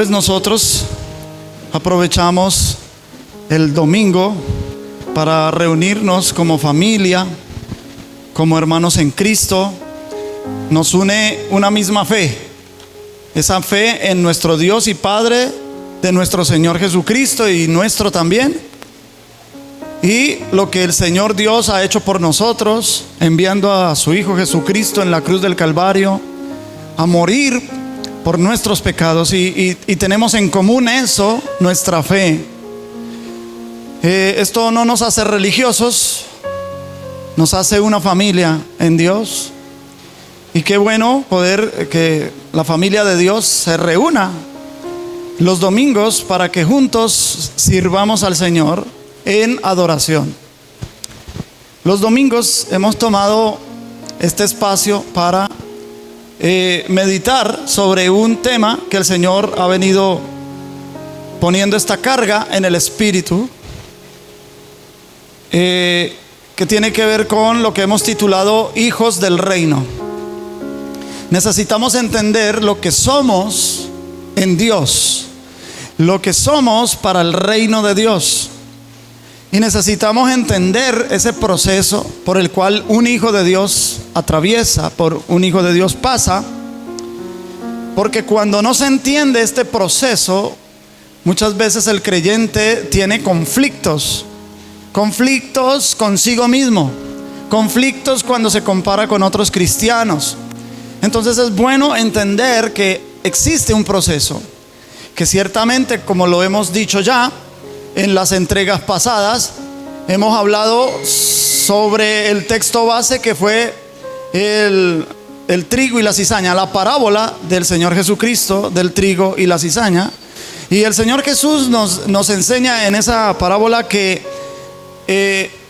Pues nosotros aprovechamos el domingo para reunirnos como familia, como hermanos en Cristo. Nos une una misma fe, esa fe en nuestro Dios y Padre de nuestro Señor Jesucristo y nuestro también, y lo que el Señor Dios ha hecho por nosotros, enviando a su Hijo Jesucristo en la cruz del Calvario a morir por nuestros pecados, y tenemos en común eso, nuestra fe. Esto no nos hace religiosos, nos hace una familia en Dios. Y qué bueno poder que la familia de Dios se reúna los domingos para que juntos sirvamos al Señor en adoración. Los domingos hemos tomado este espacio para meditar sobre un tema que el Señor ha venido poniendo esta carga en el espíritu, que tiene que ver con lo que hemos titulado Hijos del Reino. Necesitamos entender lo que somos en Dios, lo que somos para el reino de Dios. Y necesitamos entender ese proceso por el cual un hijo de Dios atraviesa, por un hijo de Dios pasa. Porque cuando no se entiende este proceso, muchas veces el creyente tiene conflictos consigo mismo, conflictos cuando se compara con otros cristianos. Entonces es bueno entender que existe un proceso, que ciertamente, como lo hemos dicho ya en las entregas pasadas, hemos hablado sobre el texto base que fue el trigo y la cizaña, la parábola del Señor Jesucristo del trigo y la cizaña. Y el Señor Jesús nos enseña en esa parábola que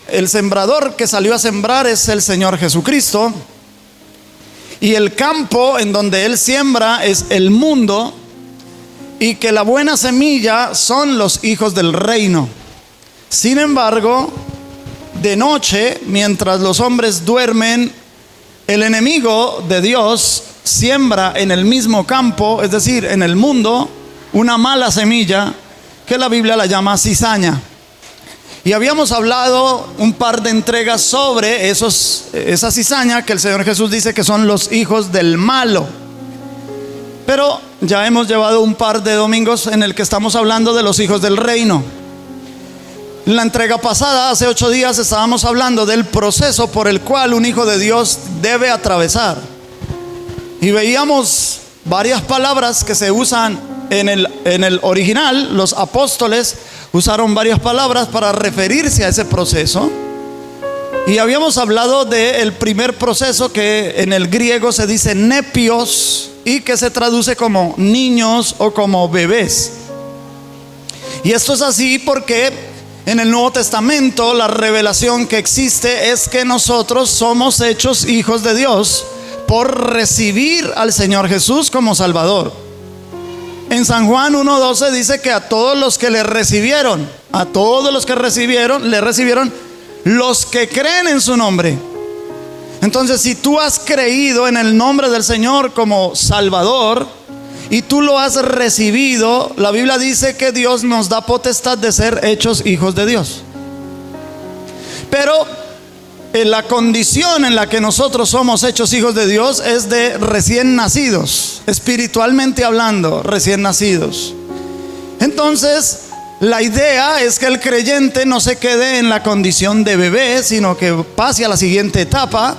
el sembrador que salió a sembrar es el Señor Jesucristo, y el campo en donde Él siembra es el mundo, y que la buena semilla son los hijos del reino. Sin embargo, de noche, mientras los hombres duermen, el enemigo de Dios siembra en el mismo campo, es decir, en el mundo, una mala semilla que la Biblia la llama cizaña. Y habíamos hablado un par de entregas sobre esa cizaña que el Señor Jesús dice que son los hijos del malo. Pero ya hemos llevado un par de domingos en el que estamos hablando de los hijos del reino. En la entrega pasada, hace 8 días, estábamos hablando del proceso por el cual un hijo de Dios debe atravesar. Y veíamos varias palabras que se usan en el original. Los apóstoles usaron varias palabras para referirse a ese proceso. Y habíamos hablado del primer proceso, que en el griego se dice nepios, y que se traduce como niños o como bebés. Y esto es así porque en el Nuevo Testamento la revelación que existe es que nosotros somos hechos hijos de Dios por recibir al Señor Jesús como Salvador. En San Juan 1:12 dice que a todos los que le recibieron, le recibieron los que creen en su nombre. Entonces, si tú has creído en el nombre del Señor como Salvador y tú lo has recibido, la Biblia dice que Dios nos da potestad de ser hechos hijos de Dios. Pero en la condición en la que nosotros somos hechos hijos de Dios es de recién nacidos, espiritualmente hablando, recién nacidos. Entonces, la idea es que el creyente no se quede en la condición de bebé, sino que pase a la siguiente etapa,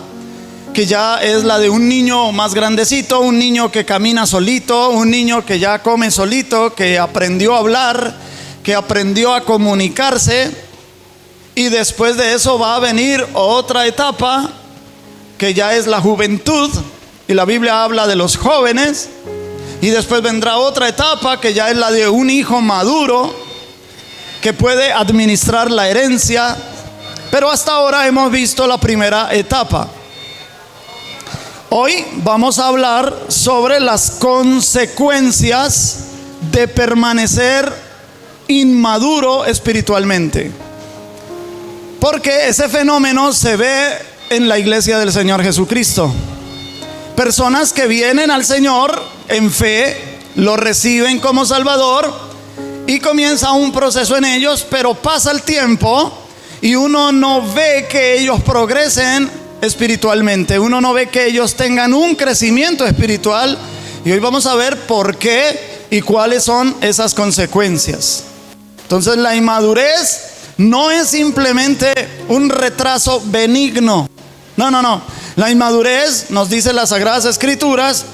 que ya es la de un niño más grandecito, un niño que camina solito, un niño que ya come solito, que aprendió a hablar, que aprendió a comunicarse. Y después de eso va a venir otra etapa, que ya es la juventud, y la Biblia habla de los jóvenes. Y después vendrá otra etapa, que ya es la de un hijo maduro, que puede administrar la herencia. Pero hasta ahora hemos visto la primera etapa. Hoy vamos a hablar sobre las consecuencias de permanecer inmaduro espiritualmente. Porque ese fenómeno se ve en la iglesia del Señor Jesucristo. Personas que vienen al Señor en fe, lo reciben como Salvador y comienza un proceso en ellos, pero pasa el tiempo y uno no ve que ellos progresen espiritualmente, uno no ve que ellos tengan un crecimiento espiritual, y hoy vamos a ver por qué y cuáles son esas consecuencias. Entonces, la inmadurez no es simplemente un retraso benigno. No. La inmadurez, nos dice las Sagradas Escrituras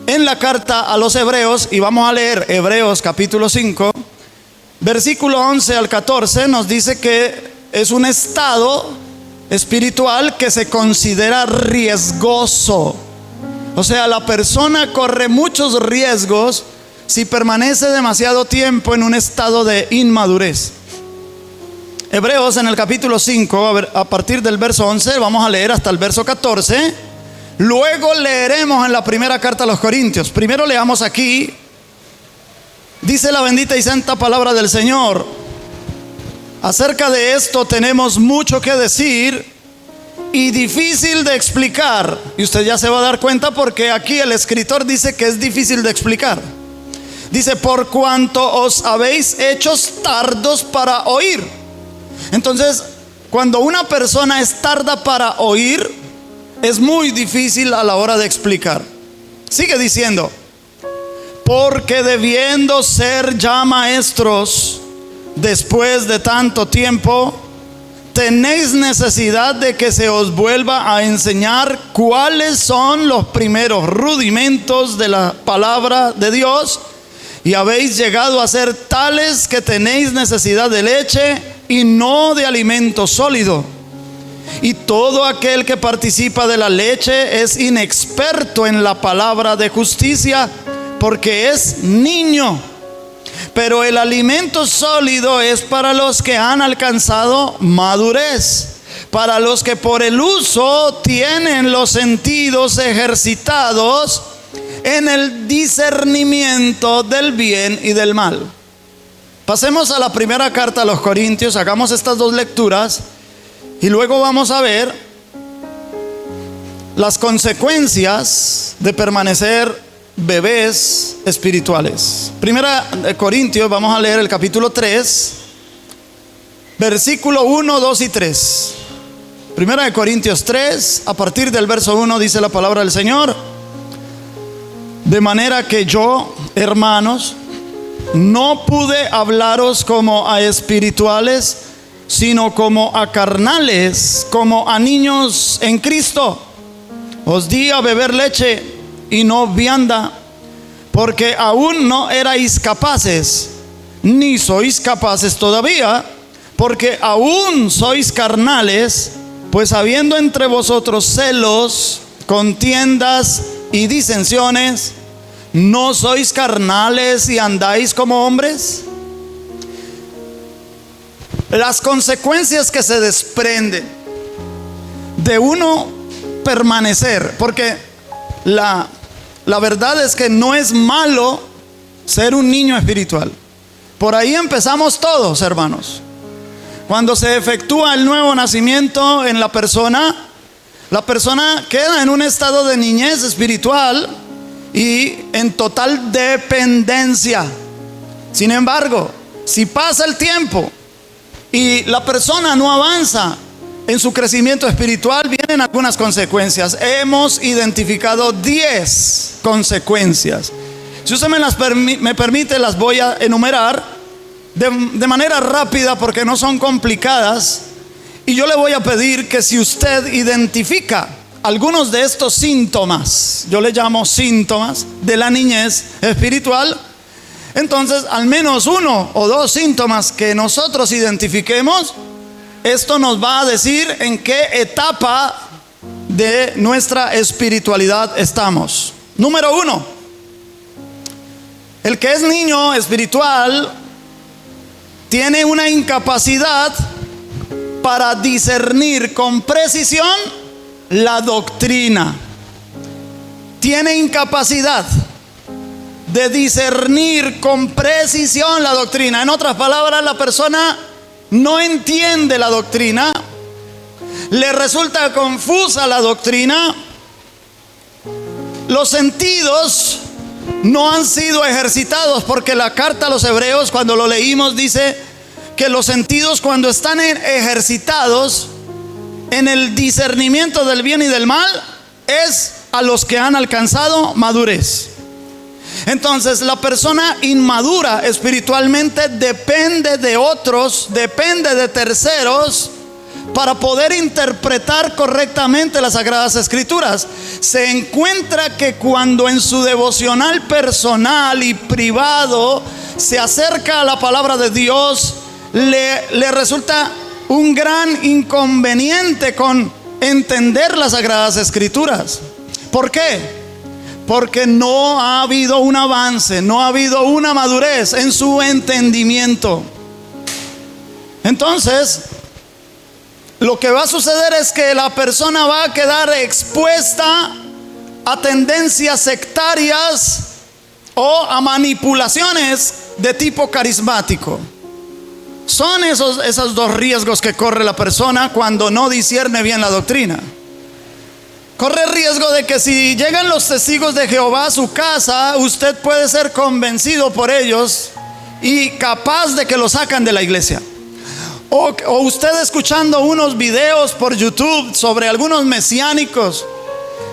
en la carta a los Hebreos, y vamos a leer Hebreos capítulo 5, versículo 11 al 14, nos dice que es un estado espiritual que se considera riesgoso. O sea, la persona corre muchos riesgos si permanece demasiado tiempo en un estado de inmadurez. Hebreos en el capítulo 5, a partir del verso 11, vamos a leer hasta el verso 14. Luego leeremos en la primera carta a los Corintios. Primero leamos aquí. Dice la bendita y santa palabra del Señor: acerca de esto tenemos mucho que decir y difícil de explicar. Y usted ya se va a dar cuenta porque aquí el escritor dice que es difícil de explicar. Dice: por cuanto os habéis hecho tardos para oír. Entonces, cuando una persona es tarda para oír, es muy difícil a la hora de explicar. Sigue diciendo: porque debiendo ser ya maestros después de tanto tiempo, tenéis necesidad de que se os vuelva a enseñar cuáles son los primeros rudimentos de la palabra de Dios, y habéis llegado a ser tales que tenéis necesidad de leche y no de alimento sólido. Y todo aquel que participa de la leche es inexperto en la palabra de justicia, porque es niño. Pero el alimento sólido es para los que han alcanzado madurez, para los que por el uso tienen los sentidos ejercitados en el discernimiento del bien y del mal. Pasemos a la primera carta a los Corintios, hagamos estas dos lecturas y luego vamos a ver las consecuencias de permanecer bebés espirituales. Primera de Corintios, vamos a leer el capítulo 3, versículo 1, 2 y 3. Primera de Corintios 3, a partir del verso 1, dice la palabra del Señor: de manera que yo, hermanos, no pude hablaros como a espirituales, sino como a carnales, como a niños en Cristo. Os di a beber leche y no vianda, porque aún no erais capaces, ni sois capaces todavía, porque aún sois carnales, pues habiendo entre vosotros celos, contiendas y disensiones, ¿no sois carnales y andáis como hombres? Las consecuencias que se desprenden de uno permanecer, porque la verdad es que no es malo ser un niño espiritual. Por ahí empezamos todos, hermanos. Cuando se efectúa el nuevo nacimiento en la persona queda en un estado de niñez espiritual y en total dependencia. Sin embargo, si pasa el tiempo y la persona no avanza en su crecimiento espiritual, vienen algunas consecuencias. Hemos identificado 10 consecuencias. Si usted me permite, las voy a enumerar de manera rápida porque no son complicadas. Y yo le voy a pedir que si usted identifica algunos de estos síntomas, yo le llamo síntomas de la niñez espiritual, entonces al menos 1 o 2 síntomas que nosotros identifiquemos, esto nos va a decir en qué etapa de nuestra espiritualidad estamos. Número 1, el que es niño espiritual tiene una incapacidad para discernir con precisión la doctrina. Tiene incapacidad de discernir con precisión la doctrina. En otras palabras, la persona no entiende la doctrina, le resulta confusa la doctrina, los sentidos no han sido ejercitados, porque la carta a los hebreos, cuando lo leímos, dice que los sentidos, cuando están ejercitados en el discernimiento del bien y del mal, es a los que han alcanzado madurez. Entonces, la persona inmadura espiritualmente depende de otros, depende de terceros para poder interpretar correctamente las Sagradas Escrituras. Se encuentra que cuando en su devocional personal y privado se acerca a la palabra de Dios, le resulta un gran inconveniente con entender las Sagradas Escrituras. ¿Por qué? Porque no ha habido un avance, no ha habido una madurez en su entendimiento. Entonces, lo que va a suceder es que la persona va a quedar expuesta a tendencias sectarias o a manipulaciones de tipo carismático. Son esos dos riesgos que corre la persona cuando no discierne bien la doctrina. Corre el riesgo de que si llegan los testigos de Jehová a su casa, usted puede ser convencido por ellos y capaz de que lo sacan de la iglesia. O usted escuchando unos videos por YouTube sobre algunos mesiánicos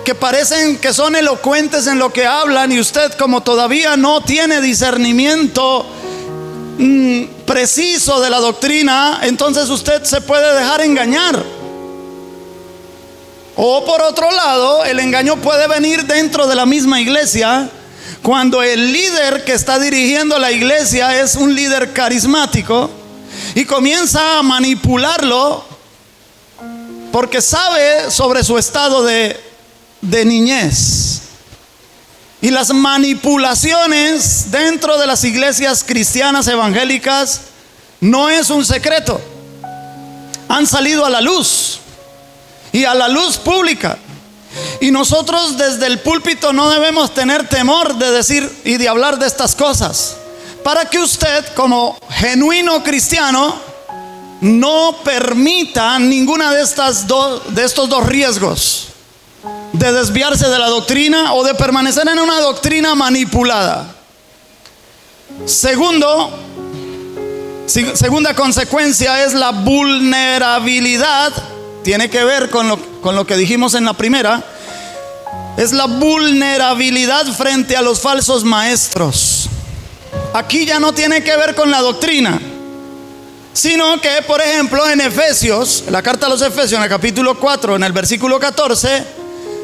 que parecen que son elocuentes en lo que hablan, y usted, como todavía no tiene discernimiento preciso de la doctrina, entonces usted se puede dejar engañar. O por otro lado, el engaño puede venir dentro de la misma iglesia, cuando el líder que está dirigiendo la iglesia es un líder carismático y comienza a manipularlo porque sabe sobre su estado de niñez. Y las manipulaciones dentro de las iglesias cristianas evangélicas no es un secreto. Han salido a la luz, y a la luz pública. Y nosotros desde el púlpito no debemos tener temor de decir y de hablar de estas cosas, para que usted, como genuino cristiano, no permita ninguna de estos dos riesgos: de desviarse de la doctrina o de permanecer en una doctrina manipulada. Segunda consecuencia es la vulnerabilidad. Tiene que ver con lo que dijimos en la primera. Es la vulnerabilidad frente a los falsos maestros. Aquí ya no tiene que ver con la doctrina, sino que, por ejemplo, en Efesios, la carta a los Efesios, en el capítulo 4, en el versículo 14,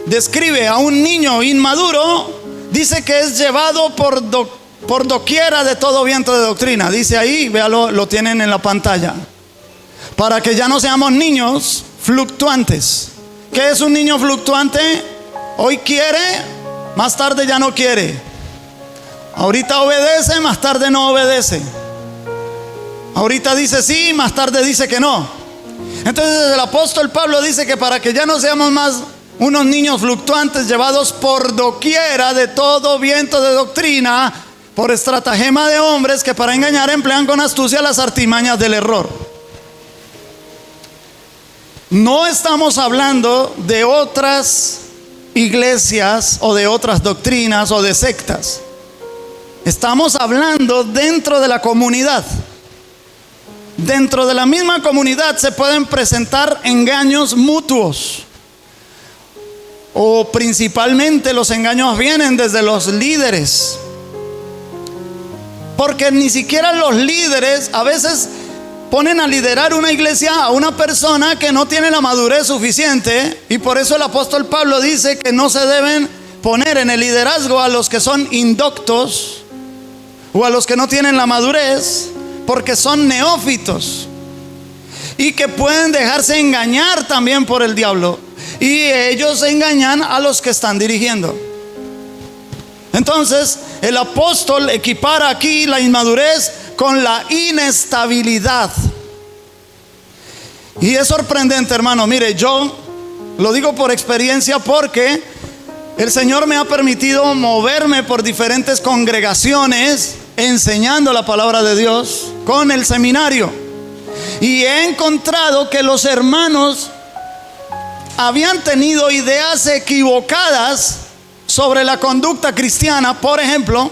describe a un niño inmaduro. Dice que es llevado por doquiera de todo viento de doctrina. Dice ahí, véalo, lo tienen en la pantalla, para que ya no seamos niños fluctuantes. ¿Qué es un niño fluctuante? Hoy quiere, más tarde ya no quiere. Ahorita obedece, más tarde no obedece. Ahorita dice sí, más tarde dice que no. Entonces el apóstol Pablo dice que para que ya no seamos más unos niños fluctuantes llevados por doquiera de todo viento de doctrina, por estratagema de hombres que para engañar emplean con astucia las artimañas del error. No estamos hablando de otras iglesias o de otras doctrinas o de sectas. Estamos hablando dentro de la comunidad. Dentro de la misma comunidad se pueden presentar engaños mutuos. O principalmente los engaños vienen desde los líderes. Porque ni siquiera los líderes a veces ponen a liderar una iglesia a una persona que no tiene la madurez suficiente, y por eso el apóstol Pablo dice que no se deben poner en el liderazgo a los que son indoctos o a los que no tienen la madurez, porque son neófitos y que pueden dejarse engañar también por el diablo, y ellos engañan a los que están dirigiendo. Entonces el apóstol equipara aquí la inmadurez con la inestabilidad. Y es sorprendente, hermano. Mire, yo lo digo por experiencia, porque el Señor me ha permitido moverme por diferentes congregaciones enseñando la palabra de Dios con el seminario, y he encontrado que los hermanos habían tenido ideas equivocadas sobre la conducta cristiana, por ejemplo,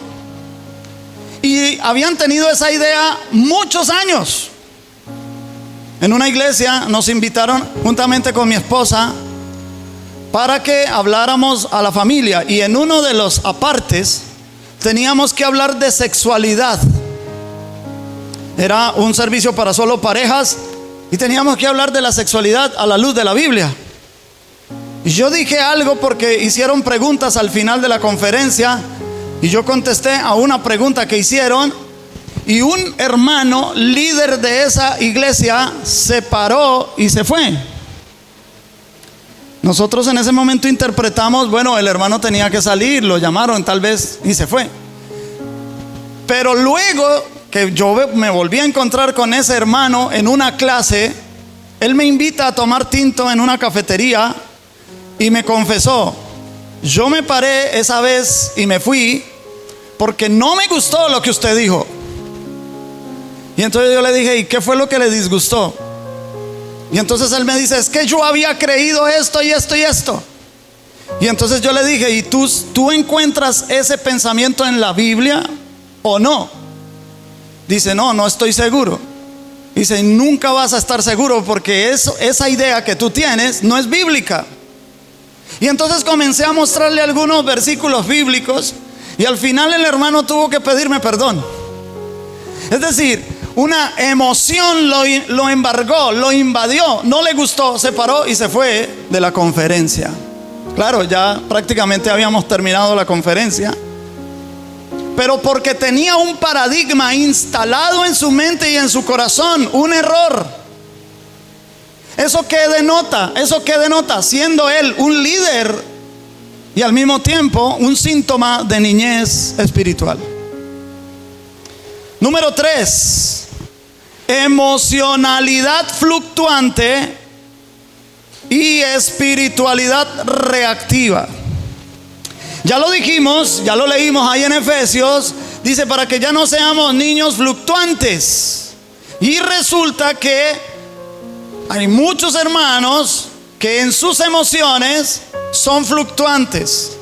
y habían tenido esa idea muchos años. En una iglesia nos invitaron juntamente con mi esposa para que habláramos a la familia, y en uno de los apartes teníamos que hablar de sexualidad. Era un servicio para solo parejas y teníamos que hablar de la sexualidad a la luz de la Biblia. Y yo dije algo porque hicieron preguntas al final de la conferencia, y yo contesté a una pregunta que hicieron, y un hermano líder de esa iglesia se paró y se fue. Nosotros en ese momento interpretamos, bueno, el hermano tenía que salir, lo llamaron tal vez y se fue. Pero luego que yo me volví a encontrar con ese hermano en una clase, él me invita a tomar tinto en una cafetería y me confesó: yo me paré esa vez y me fui porque no me gustó lo que usted dijo. Y entonces yo le dije: ¿y qué fue lo que le disgustó? Y entonces él me dice: es que yo había creído esto y esto y esto. Y entonces yo le dije: ¿y tú encuentras ese pensamiento en la Biblia o no? Dice: no estoy seguro. Dice: nunca vas a estar seguro porque esa idea que tú tienes no es bíblica. Y entonces comencé a mostrarle algunos versículos bíblicos, y al final el hermano tuvo que pedirme perdón. Es decir, una emoción lo embargó, lo invadió, no le gustó, se paró y se fue de la conferencia. Claro, ya prácticamente habíamos terminado la conferencia, pero porque tenía un paradigma instalado en su mente y en su corazón, un error. ¿Eso qué denota? Siendo él un líder y al mismo tiempo un síntoma de niñez espiritual. Número 3, emocionalidad fluctuante y espiritualidad reactiva. Ya lo dijimos, ya lo leímos ahí en Efesios. Dice: para que ya no seamos niños fluctuantes. Y resulta que hay muchos hermanos que en sus emociones son fluctuantes.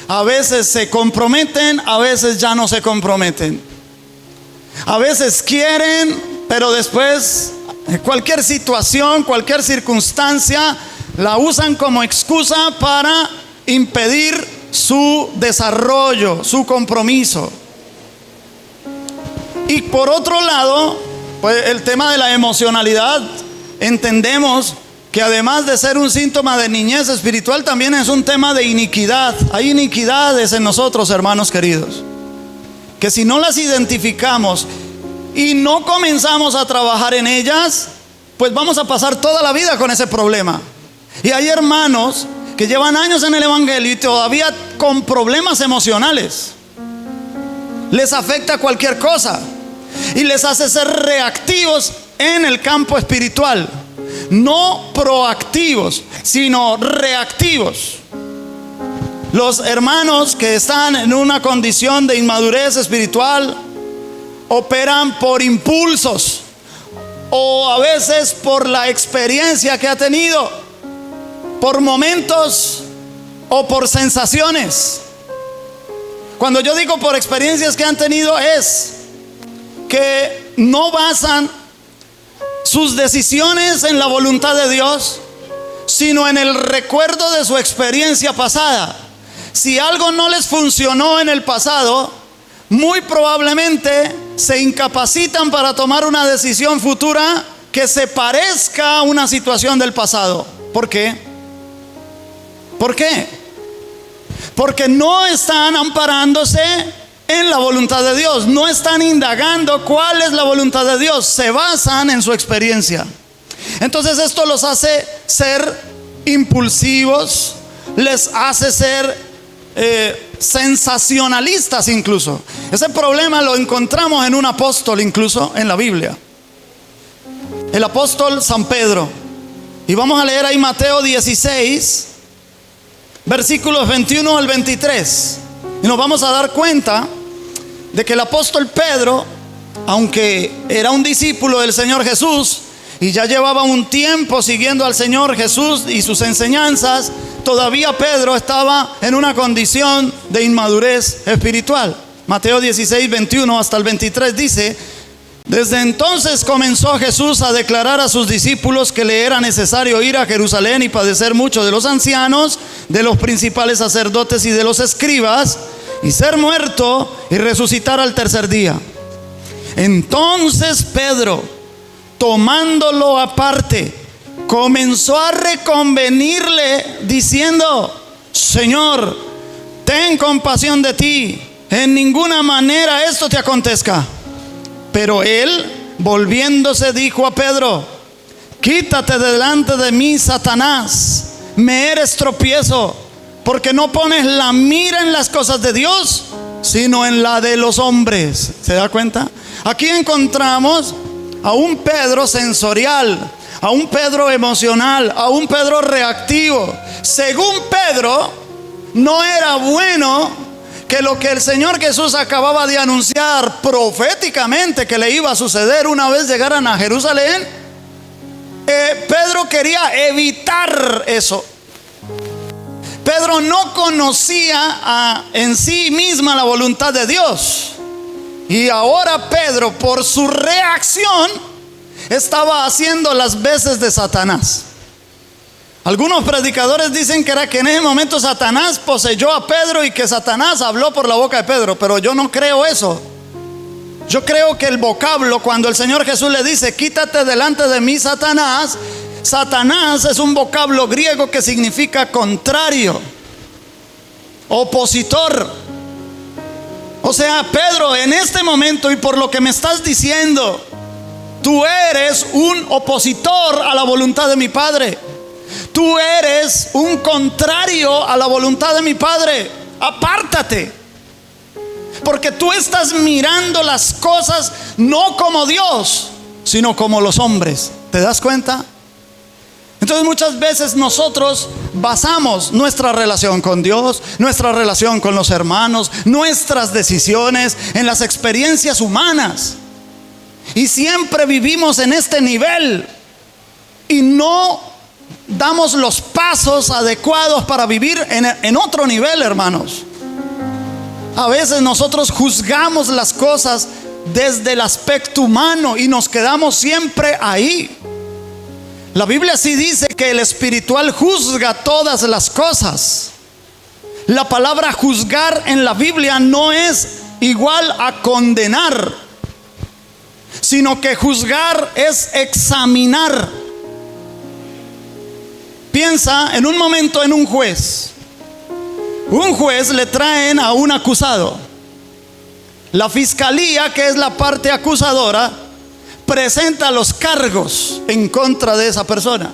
A veces se comprometen, a veces ya no se comprometen. A veces quieren, pero después cualquier situación, cualquier circunstancia la usan como excusa para impedir su desarrollo, su compromiso. Y por otro lado, pues el tema de la emocionalidad, entendemos que además de ser un síntoma de niñez espiritual, también es un tema de iniquidad. Hay iniquidades en nosotros, hermanos queridos, que si no las identificamos y no comenzamos a trabajar en ellas, pues vamos a pasar toda la vida con ese problema. Y hay hermanos que llevan años en el evangelio y todavía con problemas emocionales. Les afecta cualquier cosa y les hace ser reactivos en el campo espiritual. No proactivos, sino reactivos. Los hermanos que están en una condición de inmadurez espiritual operan por impulsos o a veces por la experiencia que ha tenido, por momentos o por sensaciones. Cuando yo digo por experiencias que han tenido, es que no basan sus decisiones en la voluntad de Dios, sino en el recuerdo de su experiencia pasada. Si algo no les funcionó en el pasado, muy probablemente se incapacitan para tomar una decisión futura que se parezca a una situación del pasado. ¿Por qué? ¿Por qué? Porque no están amparándose en la voluntad de Dios, no están indagando cuál es la voluntad de Dios, se basan en su experiencia. Entonces esto los hace ser impulsivos, les hace ser sensacionalistas incluso. Ese problema lo encontramos en un apóstol incluso en la Biblia, el apóstol San Pedro. Y vamos a leer ahí Mateo 16, versículos 21 al 23. Y nos vamos a dar cuenta de que el apóstol Pedro, aunque era un discípulo del Señor Jesús, y ya llevaba un tiempo siguiendo al Señor Jesús y sus enseñanzas, todavía Pedro estaba en una condición de inmadurez espiritual. Mateo 16, 21 hasta el 23 dice: desde entonces comenzó Jesús a declarar a sus discípulos que le era necesario ir a Jerusalén y padecer mucho de los ancianos, de los principales sacerdotes y de los escribas, y ser muerto y resucitar al tercer día. Entonces Pedro, tomándolo aparte, comenzó a reconvenirle diciendo: Señor, ten compasión de ti, en ninguna manera esto te acontezca. Pero él, volviéndose, dijo a Pedro: quítate delante de mí, Satanás, me eres tropiezo, porque no pones la mira en las cosas de Dios, sino en la de los hombres. ¿Se da cuenta? Aquí encontramos a un Pedro sensorial, a un Pedro emocional, a un Pedro reactivo. Según Pedro, no era bueno que lo que el Señor Jesús acababa de anunciar proféticamente que le iba a suceder una vez llegaran a Jerusalén. Pedro quería evitar eso. Pedro no conocía en sí misma la voluntad de Dios. Y ahora Pedro, por su reacción, estaba haciendo las veces de Satanás. Algunos predicadores dicen que era que en ese momento Satanás poseyó a Pedro y que Satanás habló por la boca de Pedro, pero yo no creo eso. Yo creo que el vocablo, cuando el Señor Jesús le dice: quítate delante de mí, Satanás, Satanás es un vocablo griego que significa contrario, opositor. O sea, Pedro, en este momento y por lo que me estás diciendo, tú eres un opositor a la voluntad de mi Padre. Tú eres un contrario a la voluntad de mi Padre. Apártate, porque tú estás mirando las cosas no como Dios, sino como los hombres. ¿Te das cuenta? Entonces muchas veces nosotros basamos nuestra relación con Dios, nuestra relación con los hermanos, nuestras decisiones en las experiencias humanas. Y siempre vivimos en este nivel y no damos los pasos adecuados para vivir en otro nivel, hermanos. A veces nosotros juzgamos las cosas desde el aspecto humano y nos quedamos siempre ahí. La Biblia sí dice que el espiritual juzga todas las cosas. La palabra juzgar en la Biblia no es igual a condenar, sino que juzgar es examinar. Piensa en un momento en un juez. Un juez le traen a un acusado. La fiscalía, que es la parte acusadora, presenta los cargos en contra de esa persona.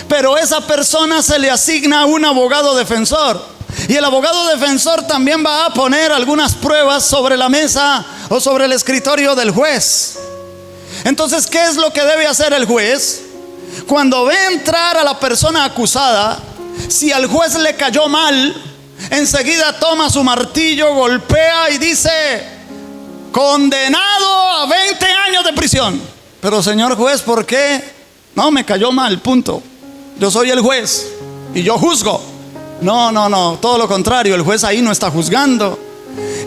Pero a esa persona se le asigna un abogado defensor. Y el abogado defensor también va a poner algunas pruebas sobre la mesa o sobre el escritorio del juez. Entonces, ¿qué es lo que debe hacer el juez? Cuando ve entrar a la persona acusada, si al juez le cayó mal, enseguida toma su martillo, golpea y dice: condenado a 20 años de prisión. Pero señor juez, ¿por qué? No, me cayó mal, punto. Yo soy el juez y yo juzgo. No, todo lo contrario, el juez ahí no está juzgando.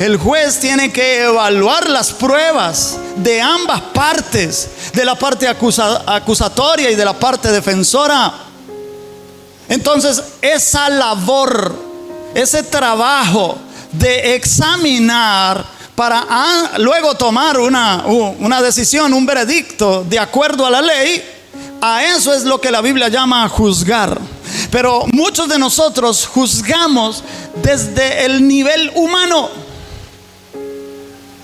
El juez tiene que evaluar las pruebas de ambas partes, de la parte acusatoria y de la parte defensora. Entonces, esa labor, ese trabajo de examinar para luego tomar una decisión, un veredicto de acuerdo a la ley, a eso es lo que la Biblia llama juzgar. Pero muchos de nosotros juzgamos desde el nivel humano.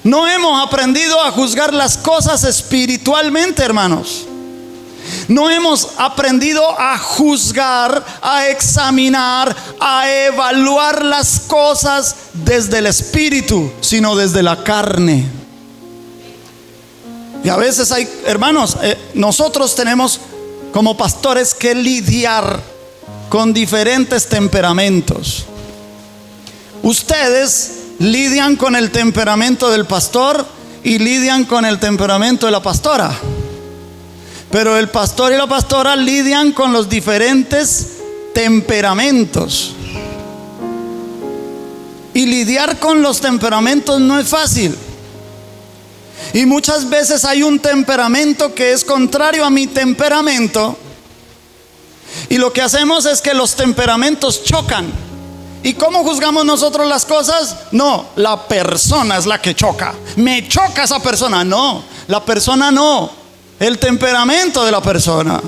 No hemos aprendido a juzgar las cosas espiritualmente, hermanos. No hemos aprendido a juzgar, a examinar, a evaluar las cosas desde el espíritu, sino desde la carne. Y a veces hay, hermanos, nosotros tenemos como pastores que lidiar con diferentes temperamentos. Ustedes lidian con el temperamento del pastor y lidian con el temperamento de la pastora. Pero el pastor y la pastora lidian con los diferentes temperamentos. Y lidiar con los temperamentos no es fácil. Y muchas veces hay un temperamento que es contrario a mi temperamento. Y lo que hacemos es que los temperamentos chocan. ¿Y cómo juzgamos nosotros las cosas? No, la persona es la que choca. Me choca esa persona. No, la persona no. El temperamento de la persona.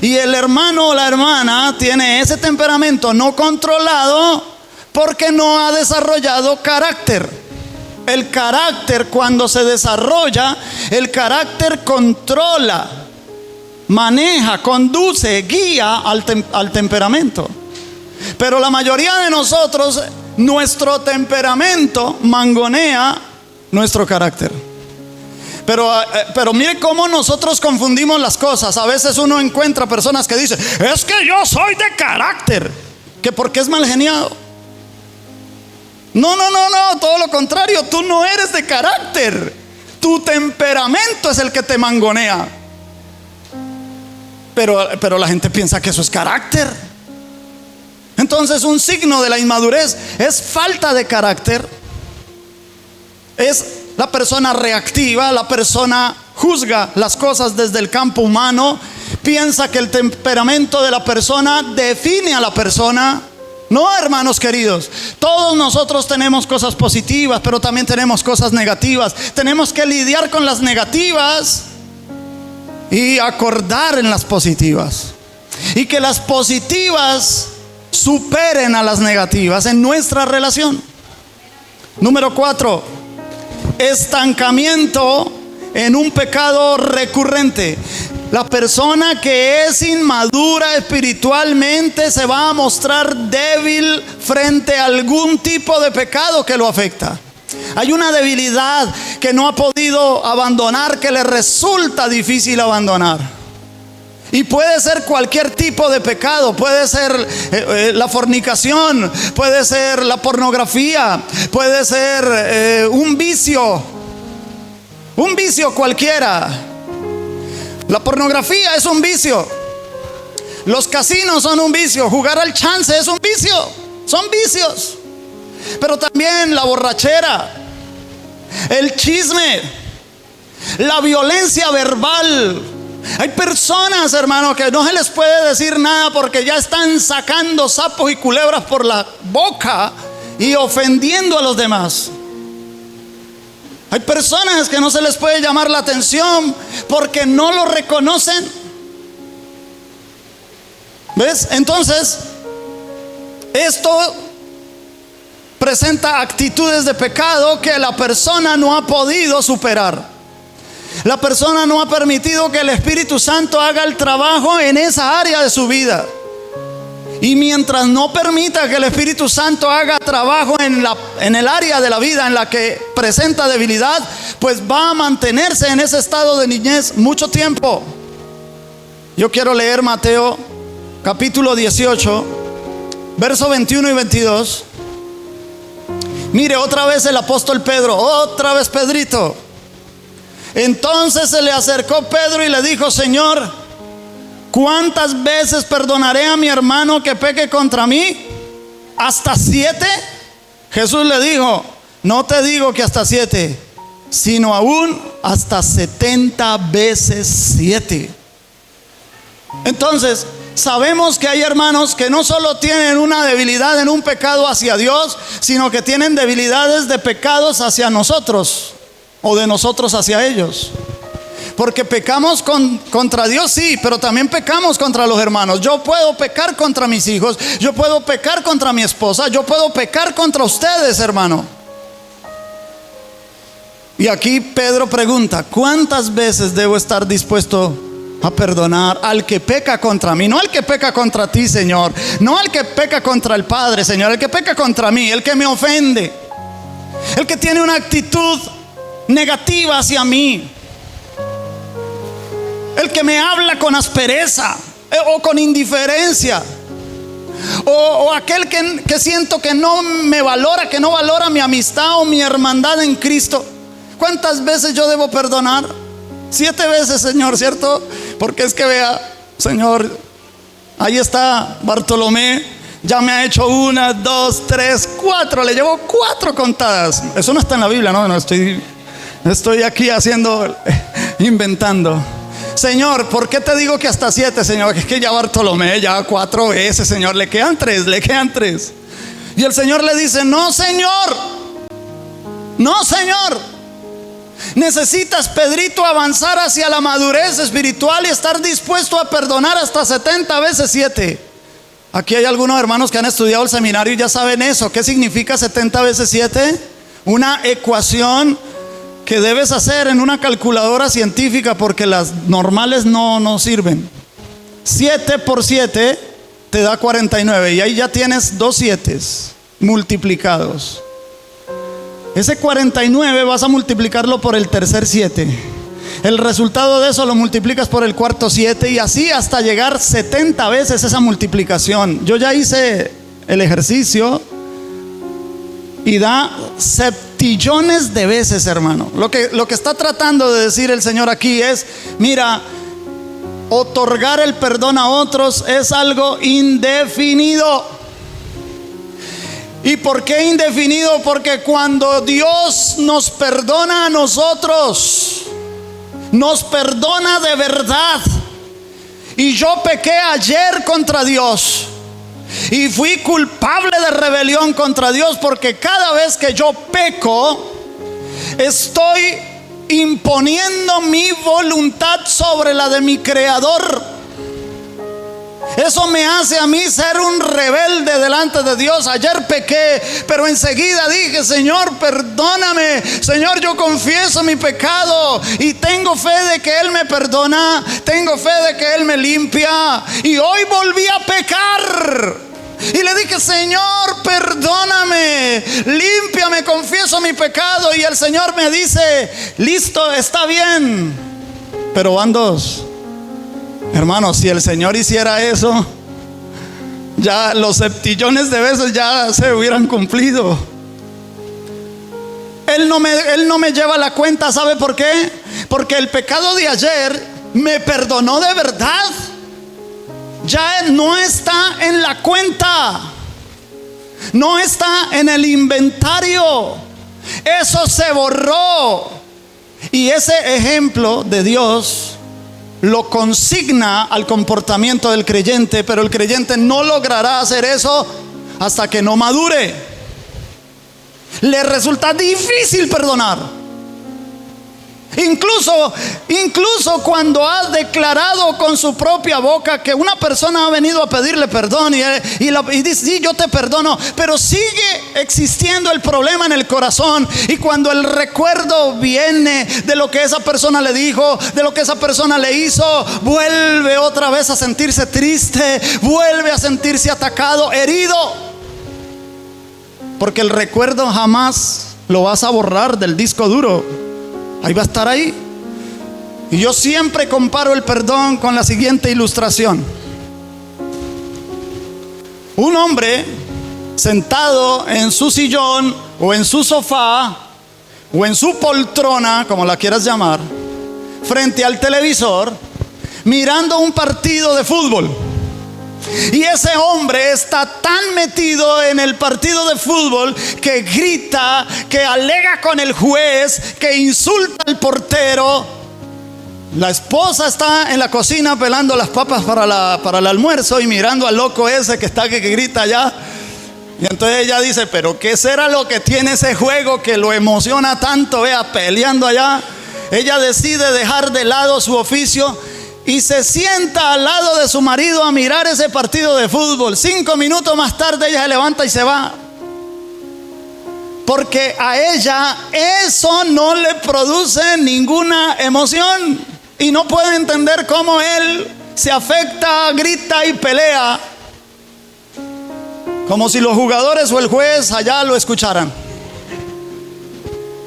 Y el hermano o la hermana tiene ese temperamento no controlado porque no ha desarrollado carácter. El carácter, cuando se desarrolla, el carácter controla, maneja, conduce, guía al temperamento. Pero la mayoría de nosotros, nuestro temperamento mangonea nuestro carácter. Pero mire cómo nosotros confundimos las cosas. A veces uno encuentra personas que dicen: es que yo soy de carácter, que porque es mal geniado. No, todo lo contrario, tú no eres de carácter. Tu temperamento es el que te mangonea. Pero la gente piensa que eso es carácter. Entonces un signo de la inmadurez es falta de carácter. Es la persona reactiva, la persona juzga las cosas desde el campo humano, piensa que el temperamento de la persona define a la persona. No, hermanos queridos, todos nosotros tenemos cosas positivas, pero también tenemos cosas negativas. Tenemos que lidiar con las negativas y acordar en las positivas, y que las positivas superen a las negativas en nuestra relación. Número 4, estancamiento en un pecado recurrente. La persona que es inmadura espiritualmente se va a mostrar débil frente a algún tipo de pecado que lo afecta. Hay una debilidad que no ha podido abandonar, que le resulta difícil abandonar. Y puede ser cualquier tipo de pecado. Puede ser la fornicación, puede ser la pornografía, puede ser un vicio cualquiera. La pornografía es un vicio. Los casinos son un vicio. Jugar al chance es un vicio. Son vicios. Pero también la borrachera, el chisme, la violencia verbal. Hay personas, hermano, que no se les puede decir nada porque ya están sacando sapos y culebras por la boca y ofendiendo a los demás. Hay personas que no se les puede llamar la atención porque no lo reconocen. ¿Ves? Entonces, esto presenta actitudes de pecado que la persona no ha podido superar. La persona no ha permitido que el Espíritu Santo haga el trabajo en esa área de su vida. Y mientras no permita que el Espíritu Santo haga trabajo en el área de la vida en la que presenta debilidad, pues va a mantenerse en ese estado de niñez mucho tiempo. Yo quiero leer Mateo capítulo 18, verso 21 y 22. Mire, otra vez el apóstol Pedro, otra vez Pedrito. Entonces se le acercó Pedro y le dijo: Señor, ¿cuántas veces perdonaré a mi hermano que peque contra mí? ¿Hasta 7? Jesús le dijo: no te digo que hasta 7, sino aún hasta 70 veces 7. Entonces, sabemos que hay hermanos que no solo tienen una debilidad en un pecado hacia Dios, sino que tienen debilidades de pecados hacia nosotros, o de nosotros hacia ellos. Porque pecamos contra Dios, sí, pero también pecamos contra los hermanos. Yo puedo pecar contra mis hijos, yo puedo pecar contra mi esposa, yo puedo pecar contra ustedes, hermano. Y aquí Pedro pregunta: ¿cuántas veces debo estar dispuesto a perdonar al que peca contra mí? No al que peca contra ti, Señor, no al que peca contra el Padre, Señor, el que peca contra mí, el que me ofende, el que tiene una actitud negativa hacia mí, el que me habla con aspereza o con indiferencia, o aquel que siento que no me valora, que no valora mi amistad o mi hermandad en Cristo. ¿Cuántas veces yo debo perdonar? 7 veces, Señor, ¿cierto? Porque es que vea, Señor, ahí está Bartolomé, ya me ha hecho 1, 2, 3, 4, le llevo 4 contadas. Eso no está en la Biblia, no estoy aquí inventando. Señor, ¿por qué te digo que hasta 7, Señor? Es que ya Bartolomé, ya 4 veces, Señor, le quedan 3. Y el Señor le dice: no, Señor, necesitas, Pedrito, avanzar hacia la madurez espiritual y estar dispuesto a perdonar hasta 70 veces 7. Aquí hay algunos hermanos que han estudiado el seminario y ya saben eso. ¿Qué significa 70 veces 7? Una ecuación que debes hacer en una calculadora científica, porque las normales no sirven. 7 por 7 te da 49 y ahí ya tienes 2 7 multiplicados. Ese 49 vas a multiplicarlo por el tercer 7. El resultado de eso lo multiplicas por el cuarto 7 y así hasta llegar 70 veces esa multiplicación. Yo ya hice el ejercicio y da septillones de veces, hermano. Lo que está tratando de decir el Señor aquí es: mira, otorgar el perdón a otros es algo indefinido. ¿Y por qué indefinido? Porque cuando Dios nos perdona a nosotros, nos perdona de verdad. Y yo pequé ayer contra Dios y fui culpable de rebelión contra Dios, porque cada vez que yo peco, estoy imponiendo mi voluntad sobre la de mi Creador. Eso me hace a mí ser un rebelde delante de Dios. Ayer pequé, pero enseguida dije: Señor, perdóname. Señor, yo confieso mi pecado y tengo fe de que Él me perdona, tengo fe de que Él me limpia. Y hoy volví a pecar y le dije: Señor, perdóname, límpiame, confieso mi pecado. Y el Señor me dice: listo, está bien. Pero van 2. Hermanos, si el Señor hiciera eso, ya los septillones de veces ya se hubieran cumplido. Él no me lleva la cuenta. ¿Sabe por qué? Porque el pecado de ayer me perdonó de verdad. Ya no está en la cuenta, no está en el inventario. Eso se borró. Y ese ejemplo de Dios lo consigna al comportamiento del creyente, pero el creyente no logrará hacer eso hasta que no madure. Le resulta difícil perdonar. Incluso cuando ha declarado con su propia boca que una persona ha venido a pedirle perdón y dice: sí, yo te perdono, pero sigue existiendo el problema en el corazón. Y cuando el recuerdo viene de lo que esa persona le dijo, de lo que esa persona le hizo, vuelve otra vez a sentirse triste, vuelve a sentirse atacado, herido. Porque el recuerdo jamás lo vas a borrar del disco duro. Ahí va a estar ahí. Y yo siempre comparo el perdón con la siguiente ilustración. Un hombre sentado en su sillón o en su sofá o en su poltrona, como la quieras llamar, frente al televisor, mirando un partido de fútbol. Y ese hombre está tan metido en el partido de fútbol que grita, que alega con el juez, que insulta al portero. La esposa está en la cocina pelando las papas para el almuerzo y mirando al loco ese que está que grita allá. Y entonces ella dice: pero ¿qué será lo que tiene ese juego que lo emociona tanto? Vea, peleando allá. Ella decide dejar de lado su oficio y se sienta al lado de su marido a mirar ese partido de fútbol. 5 minutos más tarde ella se levanta y se va, porque a ella eso no le produce ninguna emoción y no puede entender cómo él se afecta, grita y pelea, como si los jugadores o el juez allá lo escucharan.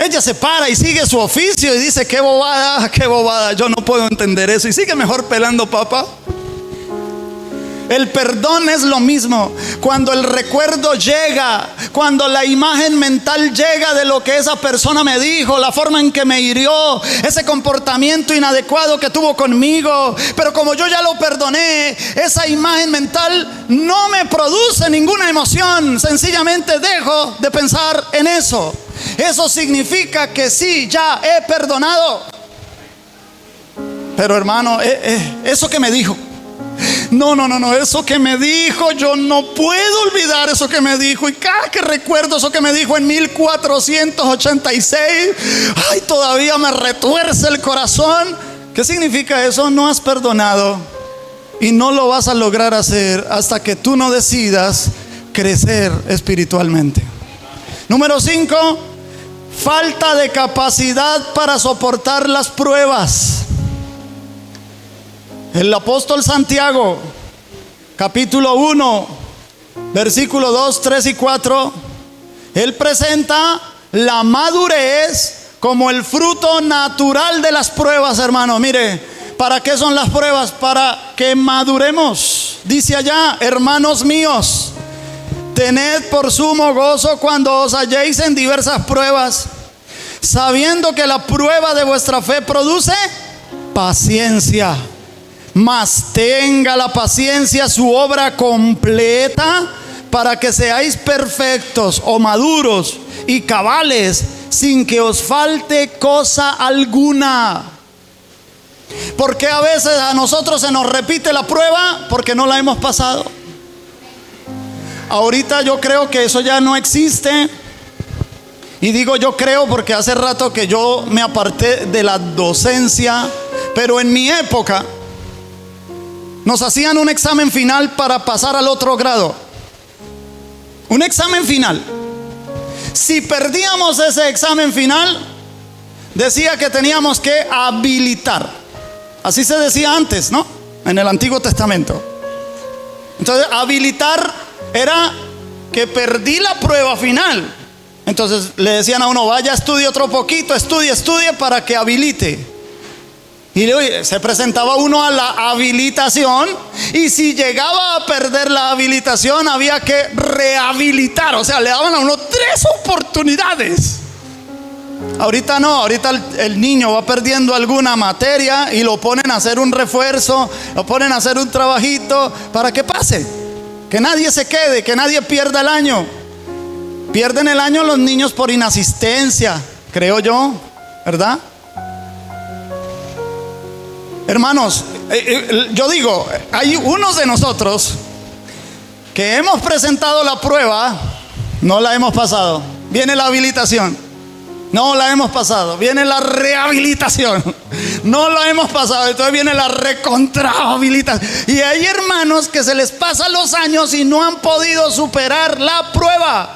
Ella se para y sigue su oficio y dice: qué bobada, yo no puedo entender eso. Y sigue mejor pelando papa. El perdón es lo mismo. Cuando el recuerdo llega, cuando la imagen mental llega de lo que esa persona me dijo, la forma en que me hirió, ese comportamiento inadecuado que tuvo conmigo, pero como yo ya lo perdoné, esa imagen mental no me produce ninguna emoción. Sencillamente dejo de pensar en eso. Eso significa que sí, ya he perdonado. Pero hermano, eso que me dijo, no, eso que me dijo, yo no puedo olvidar eso que me dijo. Y cada que recuerdo eso que me dijo en 1486, ay, todavía me retuerce el corazón. ¿Qué significa eso? No has perdonado y no lo vas a lograr hacer hasta que tú no decidas crecer espiritualmente. Número 5, falta de capacidad para soportar las pruebas. El apóstol Santiago, capítulo 1, versículo 2, 3 y 4, él presenta la madurez como el fruto natural de las pruebas, hermano. Mire, ¿para qué son las pruebas? Para que maduremos. Dice allá: hermanos míos, tened por sumo gozo cuando os halléis en diversas pruebas, sabiendo que la prueba de vuestra fe produce paciencia. Mas tenga la paciencia su obra completa, para que seáis perfectos o maduros y cabales, sin que os falte cosa alguna. ¿Por qué a veces a nosotros se nos repite la prueba? Porque no la hemos pasado. Ahorita yo creo que eso ya no existe. Y digo yo creo porque hace rato que yo me aparté de la docencia. Pero en mi época nos hacían un examen final para pasar al otro grado. Un examen final. Si perdíamos ese examen final, decía que teníamos que habilitar. Así se decía antes, ¿no? En el Antiguo Testamento. Entonces, habilitar era que perdí la prueba final. Entonces le decían a uno: vaya, estudie otro poquito, estudie para que habilite. Y se presentaba uno a la habilitación, y si llegaba a perder la habilitación había que rehabilitar. O sea, le daban a uno 3 oportunidades. Ahorita no, ahorita el niño va perdiendo alguna materia y lo ponen a hacer un refuerzo, lo ponen a hacer un trabajito para que pase, que nadie se quede, que nadie pierda el año. Pierden el año los niños por inasistencia, creo yo, ¿verdad? Hermanos, yo digo, hay unos de nosotros que hemos presentado la prueba, no la hemos pasado. Viene la habilitación, no la hemos pasado. Viene la rehabilitación, no la hemos pasado. Entonces viene la recontrahabilitación. Y hay hermanos que se les pasan los años y no han podido superar la prueba.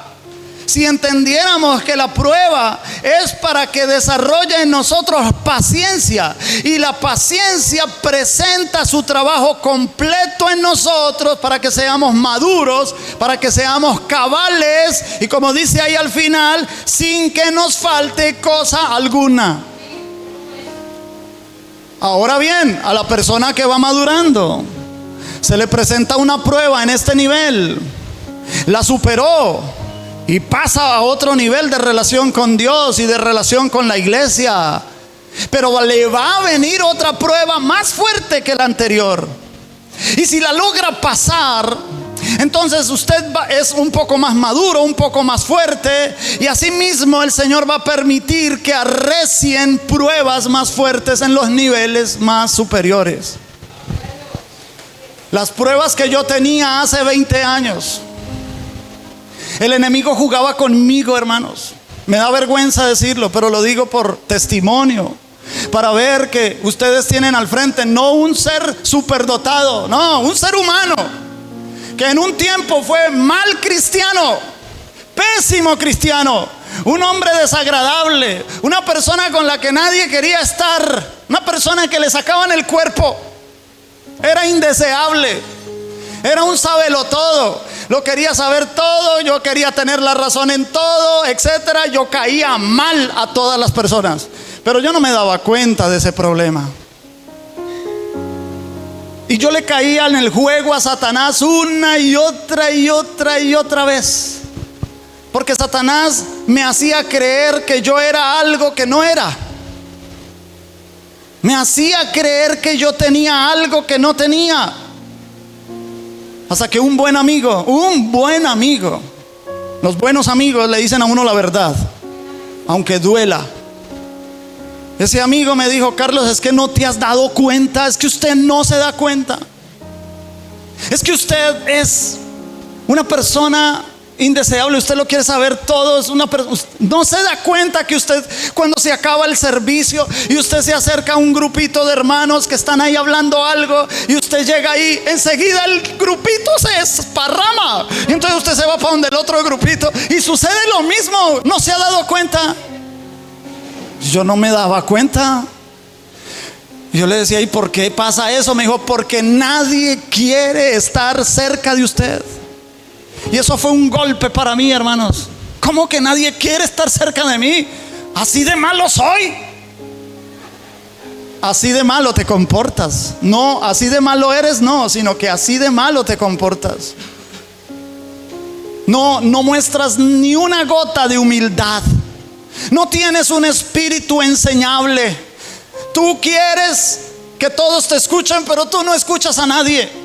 Si entendiéramos que la prueba es para que desarrolle en nosotros paciencia, y la paciencia presenta su trabajo completo en nosotros para que seamos maduros, para que seamos cabales, y como dice ahí al final, sin que nos falte cosa alguna. Ahora bien, a la persona que va madurando se le presenta una prueba en este nivel, la superó y pasa a otro nivel de relación con Dios y de relación con la iglesia. Pero le va a venir otra prueba más fuerte que la anterior. Y si la logra pasar, entonces usted es un poco más maduro, un poco más fuerte. Y asimismo el Señor va a permitir que arrecien pruebas más fuertes en los niveles más superiores. Las pruebas que yo tenía hace 20 años, el enemigo jugaba conmigo, hermanos. Me da vergüenza decirlo, pero lo digo por testimonio, para ver que ustedes tienen al frente no un ser superdotado, no, un ser humano que en un tiempo fue mal cristiano, pésimo cristiano, un hombre desagradable, una persona con la que nadie quería estar, una persona que le sacaban el cuerpo, era indeseable, era un sabelotodo. Lo quería saber todo, yo quería tener la razón en todo, etcétera. Yo caía mal a todas las personas, pero yo no me daba cuenta de ese problema. Y yo le caía en el juego a Satanás una y otra y otra y otra vez. Porque Satanás me hacía creer que yo era algo que no era. Me hacía creer que yo tenía algo que no tenía. Hasta que un buen amigo, los buenos amigos le dicen a uno la verdad, aunque duela. Ese amigo me dijo: Carlos, es que no te has dado cuenta, es que usted no se da cuenta. Es que usted es una persona indeseable, usted lo quiere saber todo, no se da cuenta que usted, cuando se acaba el servicio y usted se acerca a un grupito de hermanos que están ahí hablando algo, y usted llega ahí, enseguida el grupito se esparrama, y entonces usted se va para donde el otro grupito y sucede lo mismo. ¿No se ha dado cuenta? Yo no me daba cuenta. Yo le decía: ¿y por qué pasa eso? Me dijo: porque nadie quiere estar cerca de usted. Y eso fue un golpe para mí, hermanos. ¿Cómo que nadie quiere estar cerca de mí? Así de malo soy. Así de malo te comportas. No, así de malo eres, no, sino que así de malo te comportas. No muestras ni una gota de humildad. No tienes un espíritu enseñable. Tú quieres que todos te escuchen, pero tú no escuchas a nadie.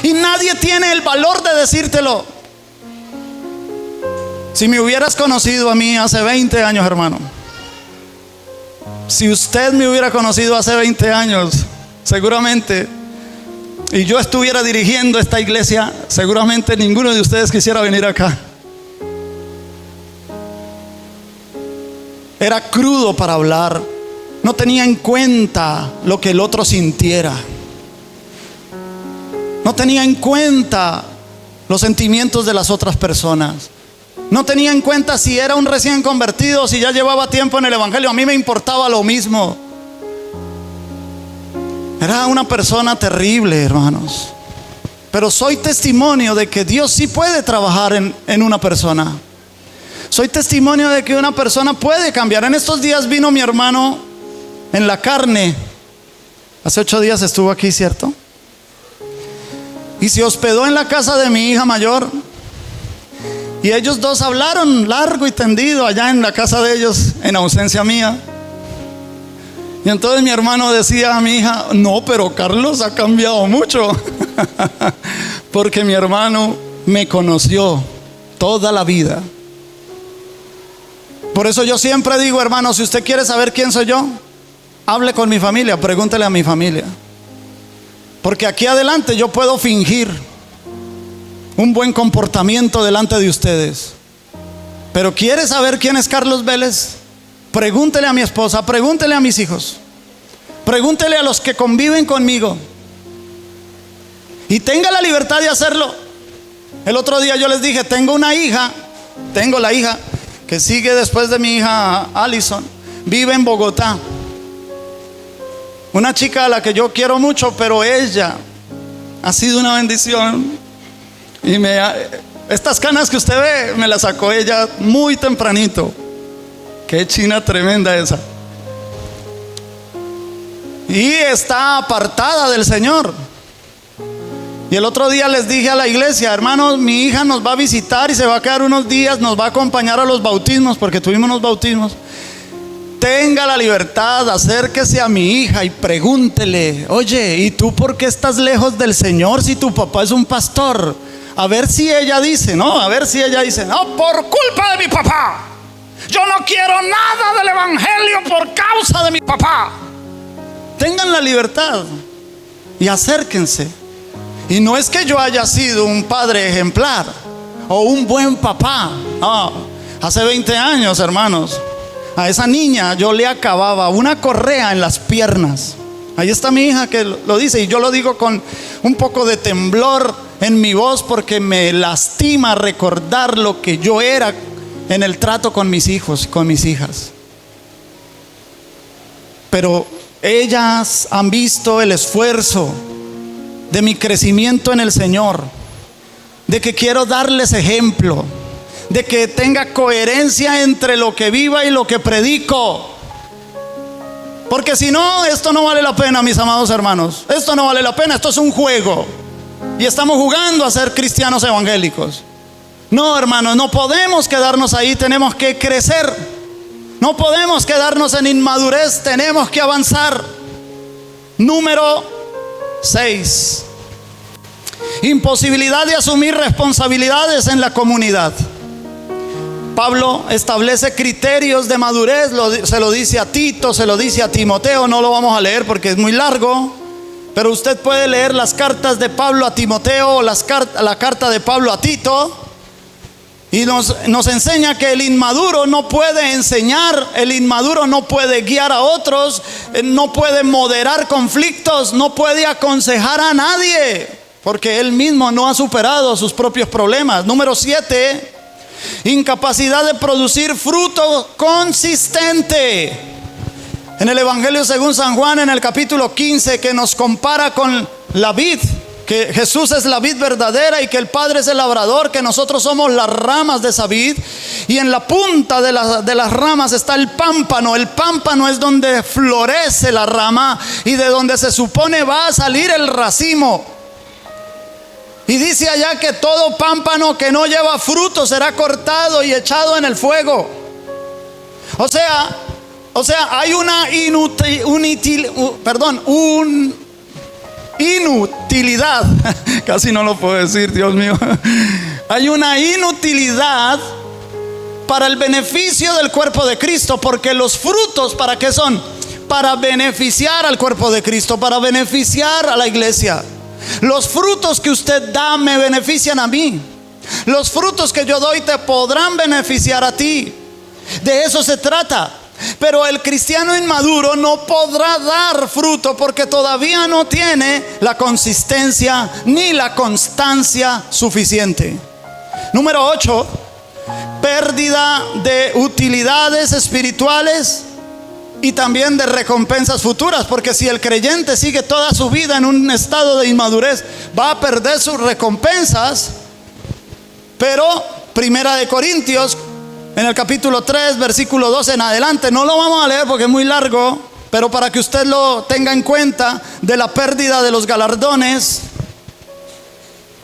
Y nadie tiene el valor de decírtelo. Si me hubieras conocido a mí hace 20 años, hermano, si usted me hubiera conocido hace 20 años, seguramente, y yo estuviera dirigiendo esta iglesia, seguramente ninguno de ustedes quisiera venir acá. Era crudo para hablar. No tenía en cuenta lo que el otro sintiera. No tenía en cuenta los sentimientos de las otras personas. No tenía en cuenta si era un recién convertido, si ya llevaba tiempo en el evangelio. A mí me importaba lo mismo. Era una persona terrible, hermanos. Pero soy testimonio de que Dios sí puede trabajar en una persona. Soy testimonio de que una persona puede cambiar. En estos días vino mi hermano en la carne. Hace 8 días estuvo aquí, ¿cierto? Y se hospedó en la casa de mi hija mayor. Y ellos dos hablaron largo y tendido allá en la casa de ellos, en ausencia mía. Y entonces mi hermano decía a mi hija: no, pero Carlos ha cambiado mucho. Porque mi hermano me conoció toda la vida. Por eso yo siempre digo, hermano, si usted quiere saber quién soy yo, hable con mi familia, pregúntele a mi familia. Porque aquí adelante yo puedo fingir un buen comportamiento delante de ustedes. Pero ¿quiere saber quién es Carlos Vélez? Pregúntele a mi esposa, pregúntele a mis hijos, pregúntele a los que conviven conmigo. Y tenga la libertad de hacerlo. El otro día yo les dije: tengo la hija que sigue después de mi hija Allison, vive en Bogotá. Una chica a la que yo quiero mucho, pero ella ha sido una bendición. Y estas canas que usted ve, me las sacó ella muy tempranito. Qué china tremenda esa. Y está apartada del Señor. Y el otro día les dije a la iglesia: hermanos, mi hija nos va a visitar y se va a quedar unos días, nos va a acompañar a los bautismos, porque tuvimos unos bautismos. Tenga la libertad, acérquese a mi hija y pregúntele: oye, ¿y tú por qué estás lejos del Señor si tu papá es un pastor? A ver si ella dice, no, por culpa de mi papá. Yo no quiero nada del evangelio por causa de mi papá. Tengan la libertad y acérquense. Y no es que yo haya sido un padre ejemplar o un buen papá. No, hace 20 años, hermanos, a esa niña yo le acababa una correa en las piernas. Ahí está mi hija que lo dice, y yo lo digo con un poco de temblor en mi voz, porque me lastima recordar lo que yo era en el trato con mis hijos, con mis hijas. Pero ellas han visto el esfuerzo de mi crecimiento en el Señor, de que quiero darles ejemplo, de que tenga coherencia entre lo que viva y lo que predico. Porque si no, esto no vale la pena, mis amados hermanos. Esto no vale la pena, esto es un juego. Y estamos jugando a ser cristianos evangélicos. No, hermanos, no podemos quedarnos ahí, tenemos que crecer. No podemos quedarnos en inmadurez, tenemos que avanzar. Número 6. Imposibilidad de asumir responsabilidades en la comunidad. Pablo establece criterios de madurez, se lo dice a Tito, se lo dice a Timoteo. No lo vamos a leer porque es muy largo, pero usted puede leer las cartas de Pablo a Timoteo o la carta de Pablo a Tito, y nos enseña que el inmaduro no puede enseñar, el inmaduro no puede guiar a otros, no puede moderar conflictos, no puede aconsejar a nadie, porque él mismo no ha superado sus propios problemas. Número 7. Incapacidad de producir fruto consistente. En el Evangelio según San Juan, en el capítulo 15, que nos compara con la vid, que Jesús es la vid verdadera y que el Padre es el labrador, que nosotros somos las ramas de esa vid, y en la punta de las ramas está el pámpano. El pámpano es donde florece la rama y de donde se supone va a salir el racimo. Y dice allá que todo pámpano que no lleva fruto será cortado y echado en el fuego. O sea, hay una inutilidad. Casi no lo puedo decir, Dios mío. Hay una inutilidad para el beneficio del cuerpo de Cristo, porque los frutos, ¿para qué son? Para beneficiar al cuerpo de Cristo, para beneficiar a la iglesia. Los frutos que usted da me benefician a mí. Los frutos que yo doy te podrán beneficiar a ti. De eso se trata. Pero el cristiano inmaduro no podrá dar fruto porque todavía no tiene la consistencia ni la constancia suficiente. Número 8. Pérdida de utilidades espirituales y también de recompensas futuras, porque si el creyente sigue toda su vida en un estado de inmadurez, va a perder sus recompensas. Pero Primera de Corintios, en el capítulo 3, versículo 12 en adelante, no lo vamos a leer porque es muy largo, pero para que usted lo tenga en cuenta, de la pérdida de los galardones.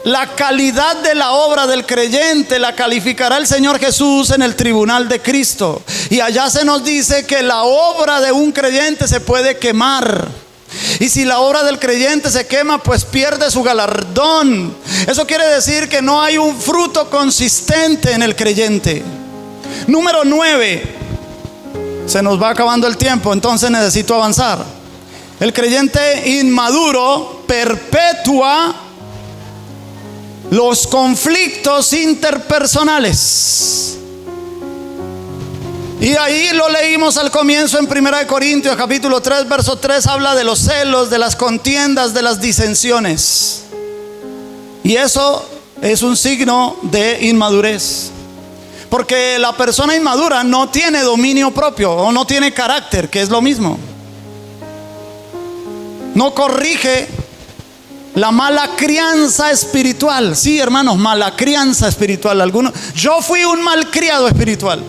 La calidad de la obra del creyente la calificará el Señor Jesús en el tribunal de Cristo. Y allá se nos dice que la obra de un creyente se puede quemar. Y si la obra del creyente se quema, pues pierde su galardón. Eso quiere decir que no hay un fruto consistente en el creyente. Número 9. Se nos va acabando el tiempo, entonces necesito avanzar. El creyente inmaduro perpetúa los conflictos interpersonales. Y ahí lo leímos al comienzo en 1 Corintios capítulo 3, verso 3. Habla de los celos, de las contiendas, de las disensiones. Y eso es un signo de inmadurez. Porque la persona inmadura no tiene dominio propio o no tiene carácter, que es lo mismo. No corrige la mala crianza espiritual. Sí, hermanos, mala crianza espiritual. Yo fui un malcriado espiritual.